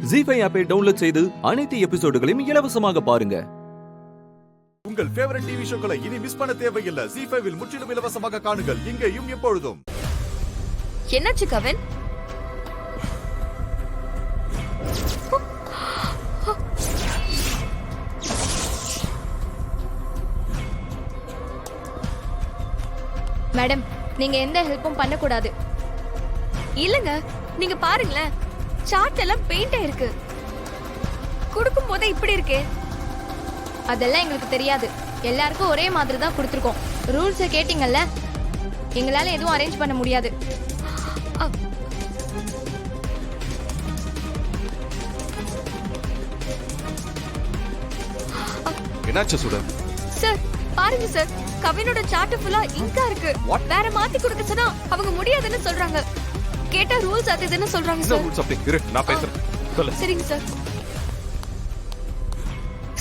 ஜீ5 ஆப்பை டவுன்லோட் செய்து அனைத்து எபிசோடுகளையும் இலவசமாக பாருங்க. உங்கள் ஃபேவரட் டிவி ஷோக்களை இனி மிஸ் பண்ண தேவையில்லை. ஜீ5 முற்றிலும் இலவசமாக காணுங்கள், இங்கேயும் எப்பொழுதும். என்னாச்சு கவின்? மேடம், நீங்க எந்த ஹெல்ப்பும் பண்ண கூடாது. இல்லங்க, நீங்க பாருங்களேன், சார்ட் எல்லாம் பெயிண்ட் ஆயிருக்கு. கொடுக்கும் போதே இப்படி இருக்கே. அதெல்லாம் எங்களுக்கு தெரியாது. எல்லாருக்கும் ஒரே மாதிரி தான் கொடுத்துருக்கோம். ரூல்ஸை கேட்டீங்கல்ல, எங்களால எதுவும் அரேஞ்ச் பண்ண முடியாது. என்னாச்சு சுடர்? சார் பாருங்க சார், கவினோட சார்ட் ஃபுல்லா இங்கா இருக்கு. வேற மாத்தி கொடுக்க சொன்னா அவங்க முடியாதுன்னு சொல்றாங்க. கேட்டா ரூல்ஸ் அது இதுன்னு சொல்றாங்க சார். ரூல்ஸ் அப்படி இரு, நான் பேசுறேன். சொல்லு. சரிங்க சார்.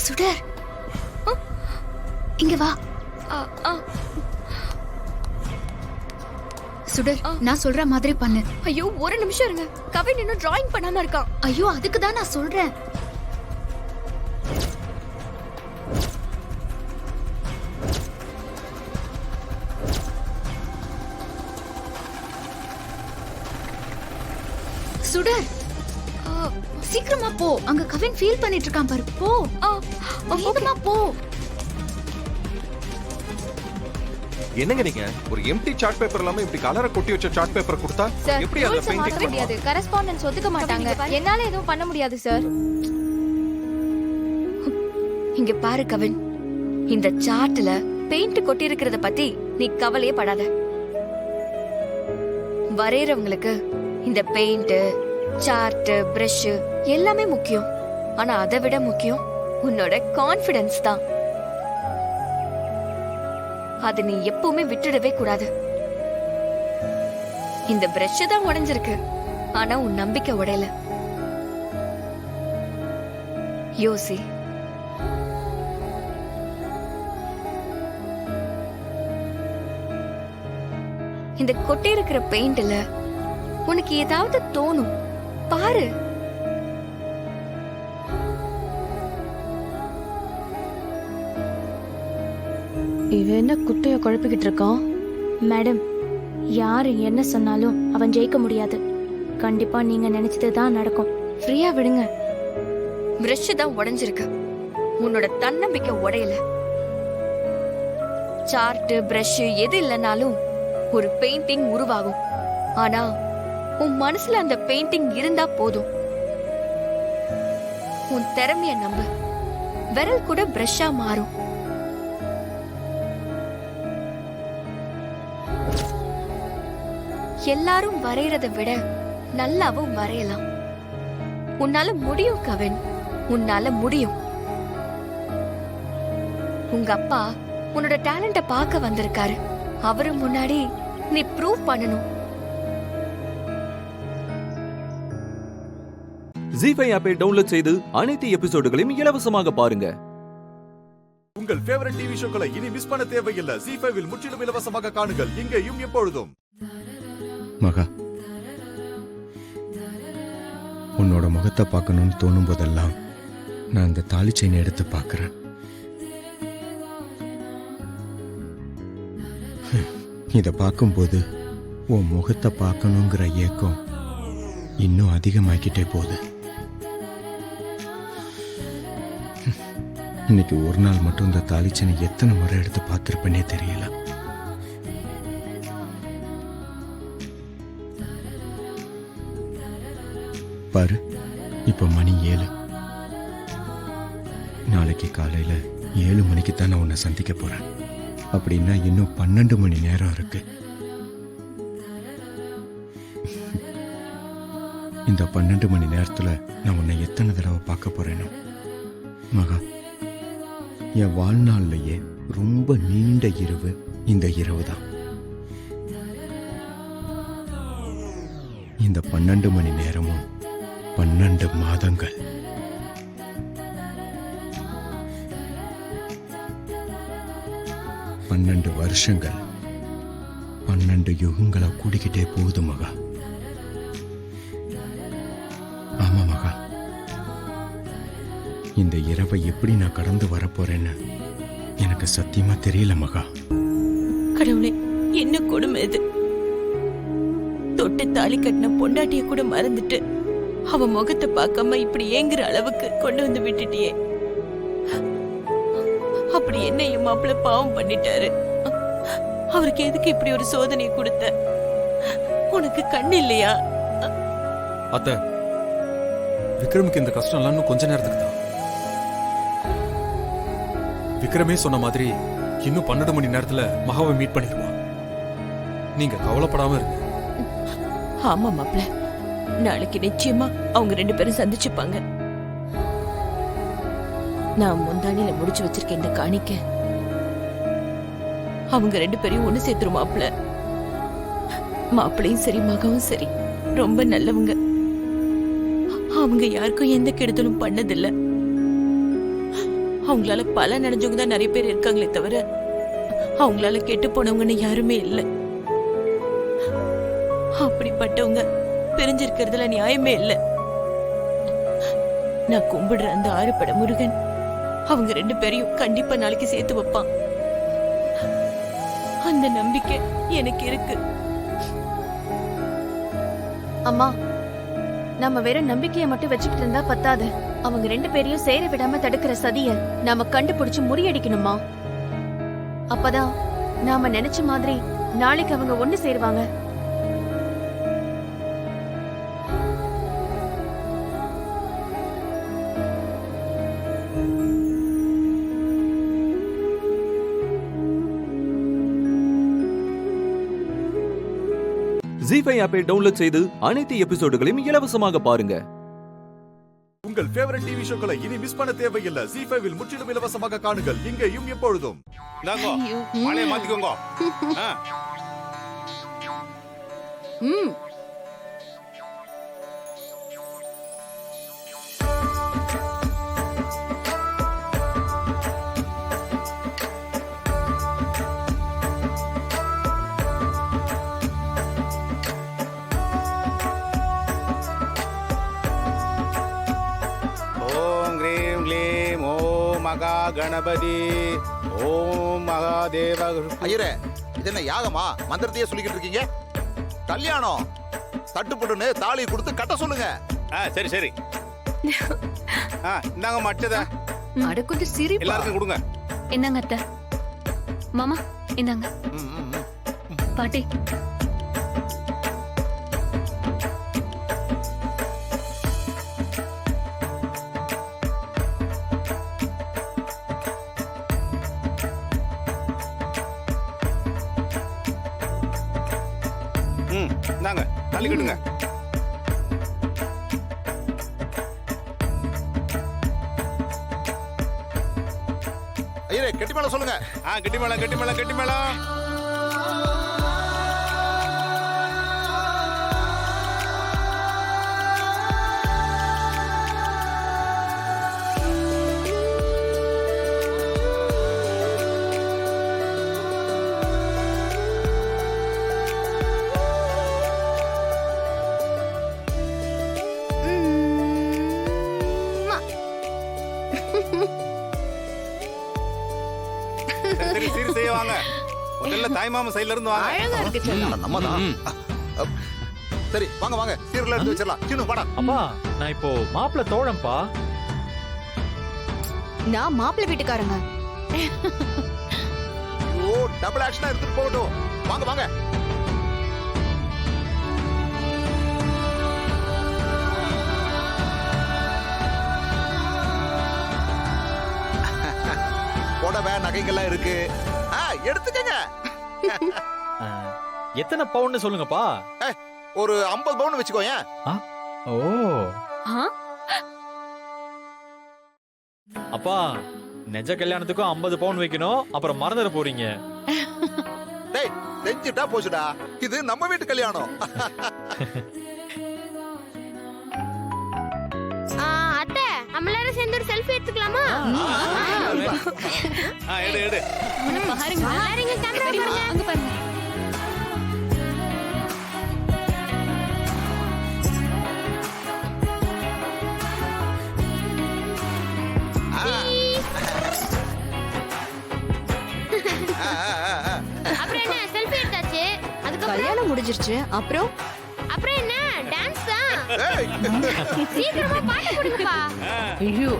சுடர், இங்க வா. சுடர், நான் சொல்ற மாதிரி பண்ணு. ஐயோ ஒரு நிமிஷம் இருங்க, கவின் இன்னும் டிராயிங் பண்ணாம இருக்கான். ஐயோ அதுக்கு தான் நான் சொல்றேன். சுடர், சீக்கிரமா போ. அங்க கவின் ஃபீல் பண்ணிட்டு இருக்கான் பாரு. போ, வேகமா போ. என்னங்க நீங்க ஒரு எம்டி சார்ட் பேப்பர் இல்லாம இப்படி கலரை கொட்டி வச்ச சார்ட் பேப்பர் கொடுத்தா எப்படி அத பெயிண்டிங் பண்ண முடியாது? கரஸ்பாண்டன்ஸ் ஒத்துக்க மாட்டாங்க. என்னால எதுவும் பண்ண முடியாது சார். இங்க பாரு கவின், இந்த சார்ட்ல பெயிண்ட் கொட்டி இருக்கிறத பத்தி நீ கவலையே படாத. வரையறவங்களுக்கு இந்த பெயிண்ட், சார்ட், பிரஷ் எல்லாமே முக்கியம். ஆனா அதை விட முக்கியம் உன்னோட கான்ஃபிடன்ஸ் தான். அது நீ எப்பவுமே விட்டுடவே கூடாது. இந்த பிரஷ் தான் உடைஞ்சிருக்கு, ஆனா உன் நம்பிக்கை உடையல. யோசி. இந்த கொட்டி இருக்கிற பெயிண்ட்ல உனக்கு ஏதாவது தோணும் பாரு. இவன் என்ன குட்டைய குழப்பிக்கிட்டு இருக்கான்? மேடம், யாரு என்ன சொன்னாலும் அவன் ஜெயிக்க முடியாது. கண்டிப்பா நீங்க நினைச்சது தான் நடக்கும். ஃப்ரீயா விடுங்க. பிரஷ் தான் உடைஞ்சிருக்கு, உன்னோட தன்னம்பிக்கை உடையல. சார்ட், பிரஷ் எது இல்லைனாலும் ஒரு பெயிண்டிங் உருவாகும். ஆனா உன் மனசுல அந்த பெயிண்டிங் இருந்தா போதும். உன் திறமைய நம்பு, விரல் கூட பிரஷ்ஷா மாறும். எல்லாரும் வரையறத விட நல்லாவும் வரையலாம். உன்னால முடியும் கவின், உன்னால முடியும். உங்க அப்பா உன்னோட டேலண்ட பார்க்க வந்திருக்காரு. அவரு முன்னாடி நீ ப்ரூவ் பண்ணணும். ஜீ5 ஆப்பை டவுன்லோட் செய்து அனைத்து எபிசோடுகளையும் இலவசமாக பாருங்க. உங்கள் ஃபேவரட் டிவி ஷோக்களை இனி மிஸ் பண்ண தேவையில்லை. ஜீ5 முற்றிலும் இலவசமாக காணுங்கள், இங்கேயும் எப்பொழுதும். மகா, உன்னோட முகத்தை பார்க்கணும்னு தோணும் போதெல்லாம் நான் இந்த தாலி செயினை எடுத்து பார்க்கிறேன். இதை பார்க்கும்போது உன் முகத்தை பார்க்கணுங்கிற ஏக்கம் இன்னும் அதிகமாக்கிட்டே போகுது. இன்னைக்கு ஒரு நாள் மட்டும் இந்த தாலி செயினை எத்தனை முறை எடுத்து பார்த்திருப்பேனே தெரியல. பாரு, இப்ப மணி 7. நாளைக்கு காலையில 7 மணிக்கு தான் நான் உன்னை சந்திக்க போறேன். அப்படின்னா இன்னும் 12 மணி நேரம் இருக்கு. இந்த 12 மணி நேரத்துல நான் உன்னை எத்தனை தடவை பார்க்க போறேனோ. மகா, என் வாழ்நாள்லயே ரொம்ப நீண்ட இரவு இந்த இரவு தான். இந்த 12 மணி நேரமும் 12 மாதங்கள். பன்னெண்டு வருஷங்கள், 12 யுகங்களா கூடிக்கிட்டே போகுது மகா. ஆமா மகா, இந்த இரவை எப்படி நான் கடந்து வரப்போறேன்னு எனக்கு சத்தியமா தெரியல மகா. கடவுளே, என்ன கொடுமை இது! தொட்டு தாலி கட்டின பொண்டாட்டிய கூட மறந்துட்டு அவ முகத்தை பார்க்காம இப்படி ஏங்குற அளவுக்கு கொண்டு வந்து விட்டுட்டியே. அப்படி என்ன என் மாப்பிள்ள பாவம் பண்ணிட்டாரு? அவருக்கு எதுக்கு இப்படி ஒரு சோதனை கொடுத்த? உனக்கு கண்ணு இல்லையா? அத்தை, விக்ரமுக்கு இந்த கஷ்டம் எல்லாம் இன்னும் கொஞ்ச நேரத்துக்கு தான். விக்ரமே சொன்ன மாதிரி இன்னும் 12 மணி நேரத்துல மகாவை மீட் பண்ணிடுவான். நீங்க கவலைப்படாம இருங்க. ஆமா மாப்ள, நாளைக்கு நிச்சயமா அவங்க 2 பேரும் சந்திச்சுப்பாங்க. நான் முந்தானில முடிச்சு வச்சிருக்கேன் இந்த காணிக்க. அவங்க 2 பேரையும் ஒண்ணு சேர்த்துரும் மாப்ள. மாப்பிளையும் சரி மகவும் சரி ரொம்ப நல்லவங்க. அவங்க யாருக்கும் எந்த கெடுதலும் பண்ணதில்ல. அவங்களால பல நினைஞ்சவங்க தான் நிறைய பேர் இருக்காங்களே தவிர அவங்களால கெட்டு போனவங்கன்னு யாருமே இல்லை. அப்படிப்பட்டவங்க பிரிஞ்சிருக்கிறதுல நியாயமே இல்லை. நான் கும்பிடுற அந்த 6 பட முருகன் அவங்க 2 பேரையும் கண்டிப்பா நாளைக்கு சேர்த்து வைப்பான். அந்த நம்பிக்கை எனக்கு இருக்கு. அம்மா, நம்ம வெறும் நம்பிக்கையை மட்டும் வச்சுக்கிட்டு இருந்தா பத்தாது. அவங்க 2 பேரையும் சேர விடாம தடுக்கிற சதிய நாம கண்டுபிடிச்சு முறியடிக்கணுமா? அப்பதான் நாம நினைச்ச மாதிரி நாளைக்கு அவங்க ஒண்ணு சேருவாங்க. ஜீஃபை ஆப்பை டவுன்லோட் செய்து அனைத்து எபிசோடுகளையும் இலவசமாக பாருங்க. உங்கள் ஃபேவரட் டிவி ஷோக்களை இனி மிஸ் பண்ண தேவையில்லை. ஜீ5 முற்றிலும் இலவசமாக காணுங்கள், இங்கேயும் எப்பொழுதும். மாலையை மாத்திக்கோங்க. மகா கணபதி ஓம் மகாதேவ. ஐயரே, இது என்ன யாகமா? மந்திரத்தையே சொல்லிக்கிட்டு இருக்கீங்க. கல்யாணம் தட்டுப்பட்டுன்னு தாலி கொடுத்து கட்ட சொல்லுங்க. சரி சரி. இந்தாங்க மட்டத. அட கொஞ்சம் சிரிப்பா. எல்லாருக்கும் கொடுங்க. என்னங்க அத்தை? மாமா இந்தாங்க. பாட்டி. இந்தாங்க தாலி கட்டுங்க. ஐயரே, கெட்டி மேல சொல்லுங்க. கெட்டி மேல கெட்டி மேல கெட்டி மேல. சரி சரி செய்ய வாங்க. முதல்ல தாய்மாமா சைடுல இருந்து வாங்க. அழகா இருக்கு செல்லம். நம்மதான். சரி வாங்க வாங்க, சீர்ல எடுத்து வச்சிடலாம். சின்ன வாடா. அப்பா, நான் இப்போ மாப்பிள்ளை தோழம்பா. நான் மாப்பிள்ளை வீட்டுக்காரங்க. ஓ, டபுள் ஆக்ஷனா எடுத்துட்டு போகட்டும். வாங்க வாங்க. புடவை நகைகள்லாம் இருக்கு, எடுத்துக்கங்க. எத்தனை பவுன் சொல்லுங்கப்பா? ஒரு 50 பவுன் வச்சுக்கோங்க. ஓ அப்பா, நெஜ கல்யாணத்துக்கும் 50 பவுன் வைக்கணும், அப்புறம் மறந்துட போறீங்க. டேய், செஞ்சுட்டா போச்சுடா. இது நம்ம வீட்டு கல்யாணம். அத்தை, நம்ம எல்லாரும் சேர்ந்து ஒரு செல்ஃபி எடுத்துக்கலாமா? எடு எடு. பாருங்க, பாருங்க, கேமரா பாருங்க. அங்க பாருங்க. அப்புறம் என்ன, செல்ஃபி எடுத்தாச்சு. அதுக்கு கல்யாணம் முடிஞ்சிருச்சு. அப்புறம் என்ன, டான்ஸ் தான். சீக்கிரமா பாட்டு கொடுங்கப்பா. ஐயோ,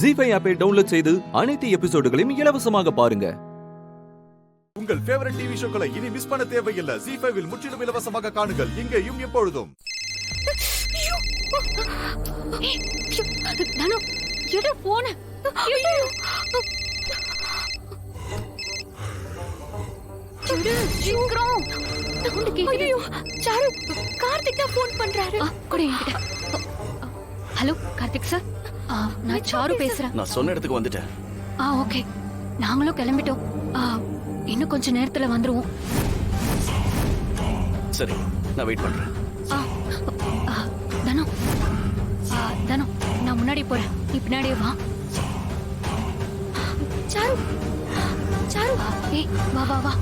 ஜி5 ஆப்பை டவுன்லோட் செய்து அனைத்து எபிசோடுகளையும் இலவசமாக பாருங்க. உங்கள் ஃபேவரட் டிவி ஷோக்களை இனி மிஸ் பண்ண தேவையில்லை. ஜி5 முற்றிலும் இலவசமாக காணுங்கள் இங்கேயும் எப்பொழுதும். ஹலோ கார்த்திக் சார், நான் சாரு பேசுறேன். நான் சொன்ன இடத்துக்கு வந்துட்டேன். ஓகே, நாங்களும் கிளம்பிட்டோம். இன்னும் கொஞ்ச நேரத்துல வந்துருவோம். சரி, நான் வெயிட் பண்றேன். தனு, தனு, நான் முன்னாடி போறேன், நீ பின்னாடியே வா. சாரு, சாரு, ஏய் வா வா வா.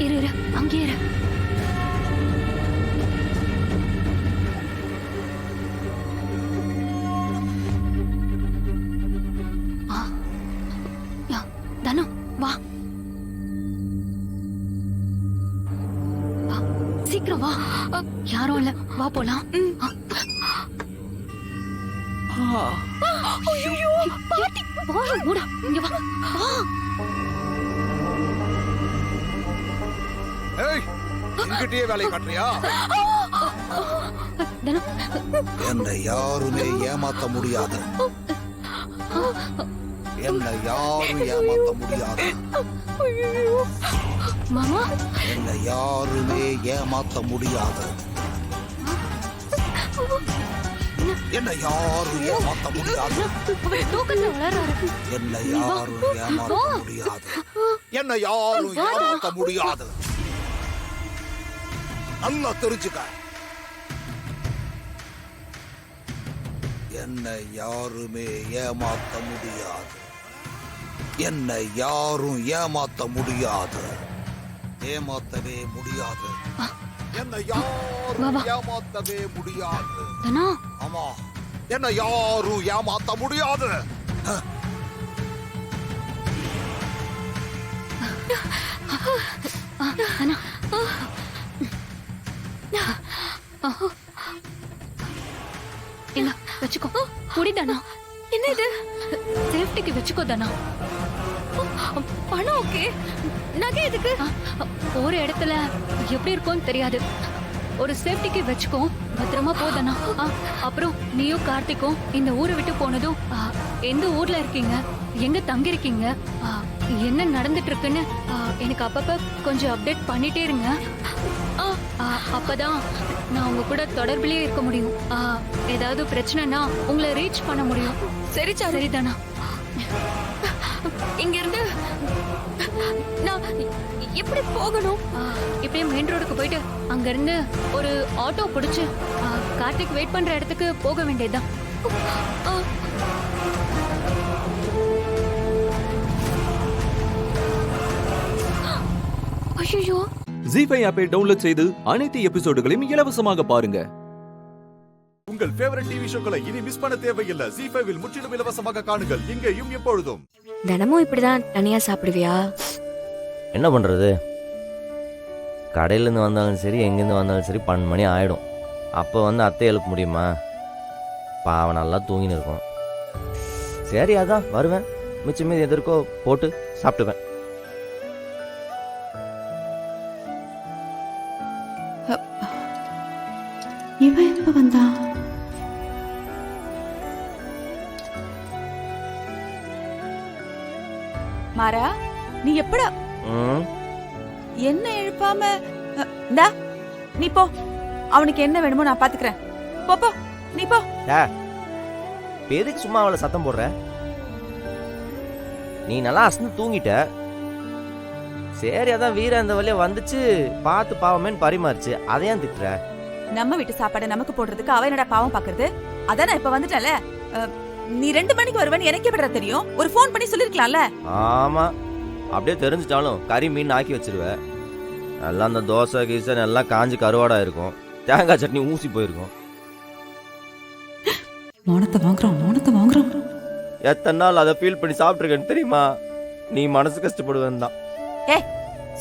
இரு இரு, அங்கே இரு. தனு வா, சீக்கிரம் வா. யாரும் இல்ல, வா போலாம். இங்க வா. இங்கிட்டே வேலையை காட்டுறியா? என்னை யாருமே ஏமாத்த முடியாது. என்னை யாரும் ஏமாத்த முடியாது. மாமா, என்னை யாருமே ஏமாத்த முடியாது. என்னை யாரும் ஏமாத்த முடியாது. என்னை யாரும் ஏமாத்த முடியாது. என்னை யாரும் ஏமாத்த முடியாது. நல்லா தெரிஞ்சுக்க. என்னை யாருமே ஏமாத்த முடியாது. என்னை யாரும் ஏமாத்த முடியாது. ஏமாத்தவே முடியாது. என்னை யாரும் ஏமாத்தவே முடியாது. ஆமா, என்னை யாரும் ஏமாத்த முடியாது. இல்ல, வச்சுக்கோ. குடி தானா. என்ன இது? சேஃப்டிக்கு வச்சுக்கோ தானா. பணம் ஓகே, நகை எதுக்கு? ஒரு இடத்துல எப்படி இருக்கும்னு தெரியாது. ஒரு சேஃப்டிக்கு வச்சுக்கோ, பத்திரமா போதானா. அப்புறம் நீயும் கார்த்திக்கும் இந்த ஊரை விட்டு போனதும் எந்த ஊர்ல இருக்கீங்க, எங்க தங்கி இருக்கீங்க, என்ன நடந்துட்டு இருக்குன்னு எனக்கு அப்பப்ப கொஞ்சம் அப்டேட் பண்ணிட்டே இருங்க. அப்பதான் நான் உங்க கூட தொடர்பிலே இருக்க முடியும். ஏதாவது பிரச்சனைனா உங்களை ரீச் பண்ண முடியும். சரிதானா? இங்க இருந்து நான் எப்படி போகணும்? இப்படியே மெயின் ரோடுக்கு போயிட்டு அங்க இருந்து ஒரு ஆட்டோ பிடிச்சு கார்த்திக் வெயிட் பண்ற இடத்துக்கு போக வேண்டியதுதான். ஐயோ, ஜி5 ஆப்பை டவுன்லோட் செய்து அனைத்து எபிசோடுகளையும் இலவசமாக பாருங்க. உங்கள் ஃபேவரட் டிவி ஷோக்களை இனி மிஸ் பண்ண தேவையில்லை. ஜி5 முற்றிலும் இலவசமாக காணுங்கள் இங்கேயும் எப்பொழுதும். தினமும் இப்படிதான் தனியா சாப்பிடுவியா? என்ன பண்றது, கடையிலேருந்து வந்தாலும் சரி எங்கேருந்து வந்தாலும் சரி 12 மணி ஆகிடும். அப்போ வந்து அத்தை எழுப்ப முடியுமா? பாவம் நல்லா தூங்கின்னு இருக்கும். சரி, அதான் வருவேன், மிச்சம் மீது எதற்கோ போட்டு சாப்பிட்டுவேன். இவன் எப்ப வந்தா? மாறா, நீ எப்படா என்ன எழுப்பாம? இந்தா நீ போ, அவனுக்கு என்ன வேணுமோ நான் பாத்துக்கிறேன். போ, நீ போ. எதுக்கு சும்மா அவளை சத்தம் போடுற? நீ நல்லா அசந்து தூங்கிட்ட. சரி, அதான் வீர அந்த வழியா வந்துச்சு, பார்த்து பாவமேன்னு பரிமாறிச்சு, அதையும் திட்டுற. நம்ம வீட்டு சாப்பாடு நமக்கு போடுறதுக்கு அவ என்னடா பாவம் பாக்குறது? அதான் நான் இப்ப வந்துட்டல. நீ 2 மணிக்கு வருவேன்னு எனக்கே விட தெரியும். ஒரு போன் பண்ணி சொல்லிருக்கலாம்ல. ஆமா, அப்படியே தெரிஞ்சிட்டாலும் கறி மீன் ஆக்கி வச்சிருவ. நல்லா அந்த தோசை கீசன் எல்லாம் காஞ்சி கருவாடா இருக்கும், தேங்காய் சட்னி ஊசி போயிருக்கும். மௌனத்தை வாங்குறோம். எத்தனை நாள் அதை ஃபீல் பண்ணி சாப்பிட்டுருக்கேன்னு தெரியுமா? நீ மனசு கஷ்டப்படுவேன் தான். ஏ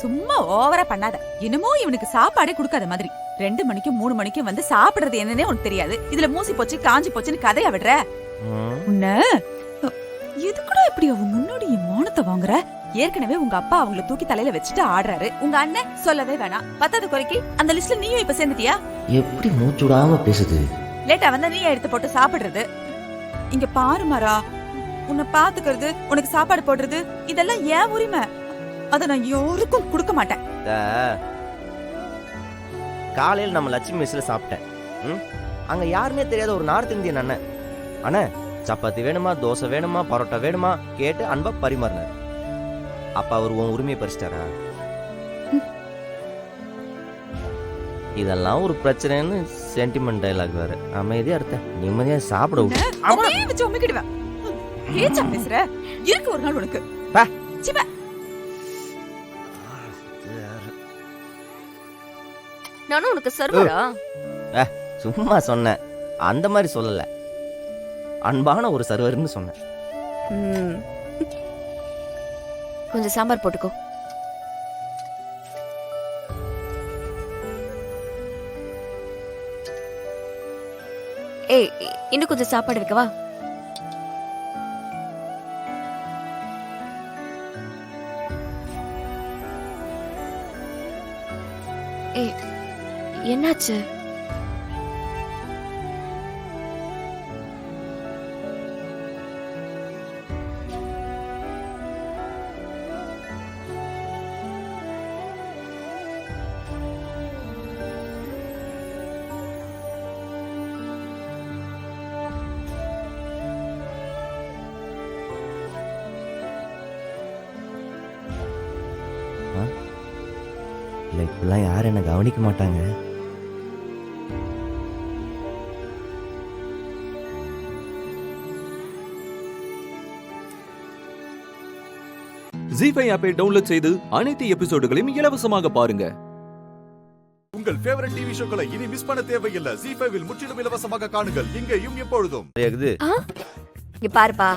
சும்மா ஓவரா பண்ணாத. என்னமோ இவனுக்கு சாப்பாடே கொடுக்காத மாதிரி 2 மணிக்கும் 3 மணிக்கும் வந்து சாப்பிடுறது என்னன்னே உனக்கு தெரியாது. இதுல மூசி போச்சு காஞ்சி போச்சுன்னு கதையா விடுற. உன்ன இது கூட எப்படி அவன் முன்னாடி என் மானத்தை வாங்குற? ஏற்கனவே உங்க அப்பா அவங்கள தூக்கி தலையில வச்சுட்டு ஆடுறாரு. உங்க அண்ணன் சொல்லவே வேணாம். 10வது குறைக்கு அந்த லிஸ்ட்ல நீயும் இப்ப சேர்ந்துட்டியா? எப்படி மூச்சுடாம பேசுது? லேட்டா வந்தா நீயே எடுத்து போட்டு சாப்பிடுறது. இங்க பாரு மாறா, உன்னை பாத்துக்கிறது, உனக்கு சாப்பாடு போடுறது இதெல்லாம் ஏன் உரிமை. அத நான் யாருக்கும் கொடுக்க மாட்டேன். காலையில் நம்ம லட்சுமி மெஸ்ல சாப்பிட்டேன். அங்க யாருமே தெரியாத ஒரு நார்த் இந்தியன் அண்ணன், அண்ணா சப்பாத்தி வேணுமா, தோசை வேணுமா, பரோட்டா வேணுமா கேட்டு அன்பா பரிமாறினார். அப்ப அவர் உன் உரிமையை பறிச்சிட்டாரா? இதெல்லாம் ஒரு பிரச்சனைன்னு சென்டிமெண்ட் டைலாக் வேற. அமைதியா இருக்க, நிம்மதியா சாப்பிட விட்டு அவனே வச்சு உமிக்கிடுவேன். ஏச்சா பேசுற? இருக்கு ஒரு நாள் உனக்கு. சிவ நானும் உனக்கு சர்வரா? சும்மா சொன்னேன், அந்த மாதிரி சொல்லல. அன்பான ஒரு சர்வர்னு சொன்னேன். கொஞ்சம் சாம்பார் போட்டுக்கோ. ஏய் இன்னும் கொஞ்சம் சாப்பாடு இருக்கவா? ஏய் என்னாச்சு? இல்லை, இப்பெல்லாம் யாரும் என்ன கவனிக்க மாட்டாங்க. ஜீஃபை ஆப்பை டவுன்லோட் செய்து அனைத்து எபிசோடுகளையும் இலவசமாக பாருங்க. உங்கள் ஃபேவரட் டிவி ஷோக்களை இனி மிஸ் பண்ண தேவையில்லை. ஜீஃபைவில் முற்றிலும் இலவசமாக காணுங்கள், இங்கேயும் எப்பொழுதும். இங்க பாருப்பா,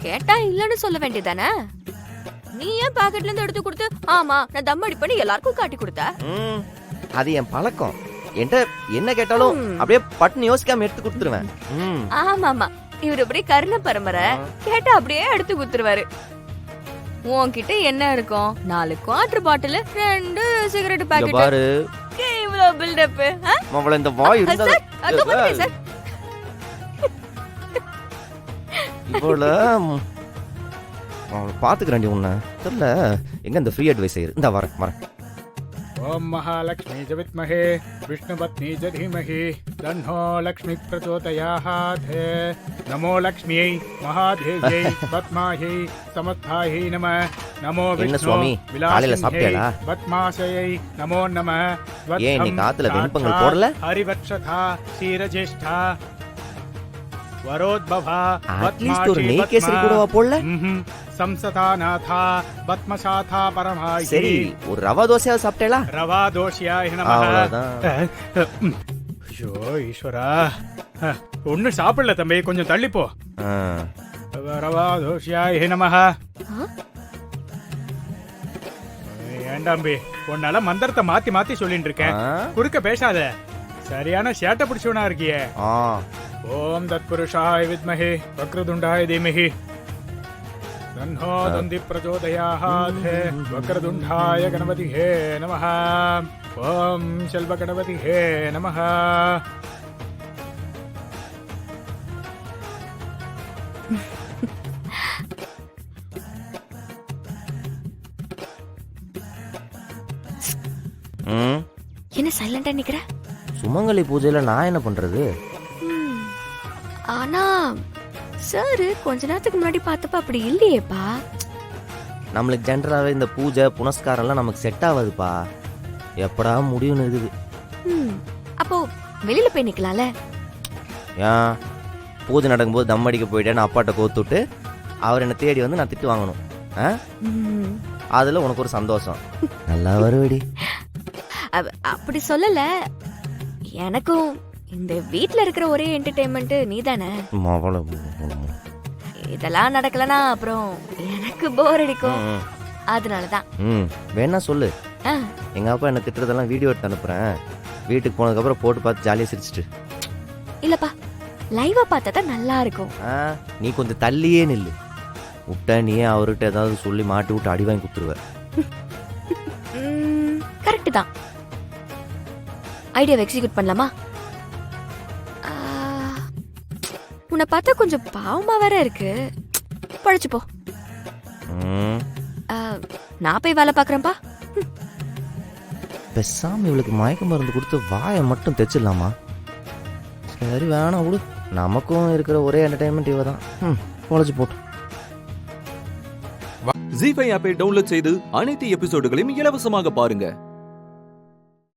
கேட்டா இல்லன்னு சொல்ல வேண்டியதானே? நீ ஏன் பாக்கெட்ல இருந்து எடுத்து கொடுத்து ஆமா நான் தம் அடிப்பேன்னு எல்லாருக்கும் காட்டி கொடுத்த? அது என் பழக்கம். என்கிட்ட என்ன கேட்டாலும் அப்படியே பட்டுன்னு யோசிக்காம எடுத்து கொடுத்துருவேன். ஆமா ஆமா, இவர் அப்படியே கருண பரம்பரை. கேட்டா அப்படியே எடுத்து கொடுத்துருவாரு. உன்கிட்ட என்ன இருக்கும்? 4 குவார்டர் பாட்டில், 2 சிகரெட் பாக்கெட். பாரு இவ்ளோ பில்டப். மவள இந்த வாய் இருந்தா சார் இவ்வளோ பாத்துக்கிறேன். உன்ன தெரியல எங்க இந்த ஃப்ரீ அட்வைஸ் இந்த வரேன். ஓம் மகாலட்சுமி च विद्महे विष्णुपत्नी च धीमहि तन्नो लक्ष्मी प्रचोदयात्. नमो लक्ष्म्यै महादेव्यै पद्मायै समर्थायै नमः. नमो विष्णु विलासिन्यै पद्माशयै नमो नमः. ஏன் நீ காத்துல வெண்பங்கள் போடல? हरिवक्षथा क्षीरज्येष्ठा वरोद्भवा அட்லீஸ்ட் ஒரு நெய் கேசரி கூடவா போடல? संसतानाथा पद्मशाथा परमायि. சரி, ஒரு ரவா தோசையாவது சாப்பிட்டேளா? ரவா தோசையாய நமஹ. ஐயோ ஈஸ்வரா, ஒன்னும் சாப்பிடல தம்பி, கொஞ்சம் தள்ளி போ. ரவா தோசையாய நமஹ. ஏண்டாம்பி, உன்னால மந்திரத்தை மாத்தி மாத்தி சொல்லிட்டு இருக்கேன், குறுக்க பேசாத. சரியான சேட்டை பிடிச்சவனா இருக்கியே. ஓம் தத்புருஷாய வித்மஹே வக்ரதுண்டாய தீமஹி तन्नो दन्ति प्रचोदयात्. वक्रतुण्डाय गणपतिहे नमः. ओम शल्व गणपतिहे नमः. என்ன சைலண்டா நிக்கிற? சுமங்கலி பூஜையில நான் என்ன பண்றது? ஆனா சார் கொஞ்ச நேரத்துக்கு முன்னாடி பார்த்தப்ப அப்படி இல்லையேப்பா. நம்மளுக்கு ஜென்ரலாவே இந்த பூஜை புனஸ்காரம் எல்லாம் நமக்கு செட் ஆகாதுப்பா. எப்படா முடியும்னு இருக்குது. அப்போ வெளியில போய் நிக்கலாம்ல? ஏன் பூஜை நடக்கும்போது தம் அடிக்க போயிட்டேன்னு அப்பாட்ட கோத்துட்டு அவர் என்ன தேடி வந்து நான் திட்டு வாங்கணும்? அதுல உனக்கு ஒரு சந்தோஷம். நல்லா வருவடி. அப்படி சொல்லல, எனக்கும் இந்த வீட்ல இருக்கிற ஒரே என்டர்டெயின்மெண்ட் நீதானே. இதெல்லாம் நடக்கலனா அப்புறம் எனக்கு போர் அடிக்கும். அதனாலதான். வேணா சொல்லு. ஆ. எங்க அப்பா என்ன திட்டுறதெல்லாம் வீடியோ எடுத்து அனுப்புறேன். வீட்டுக்கு போனதுக்கு அப்புறம் போட்டு பார்த்து ஜாலியா சிரிச்சிட்டு. இல்லப்பா, லைவா பார்த்தா தான் நல்லா இருக்கும். நீ கொஞ்சம் தள்ளியே நில்லு. விட்டா நீயே அவர்கிட்ட ஏதாவது சொல்லி மாட்டி விட்டு அடி வாங்கி குத்துருவ. கரெக்ட் தான். ஐடியாவை எக்ஸிக்யூட் பண்ணலாமா? உன்னை பார்த்தா கொஞ்சம் பாவமா வேற இருக்கு. பழிச்சு போ. நான் போய் வேலை பாக்குறேன்ப்பா. பெசாம இவளுக்கு மயக்க மருந்து கொடுத்து வாயை மட்டும் தைச்சிடலாமா? சரி வேணாம் விடு. நமக்கும் இருக்கிற ஒரே என்டர்டைன்மெண்ட் இவ தான். பொழைச்சு போட்டு. ஜீ5 ஆப்பை டவுன்லோட் செய்து அனைத்து எபிசோடுகளையும் இலவசமாக பாருங்க.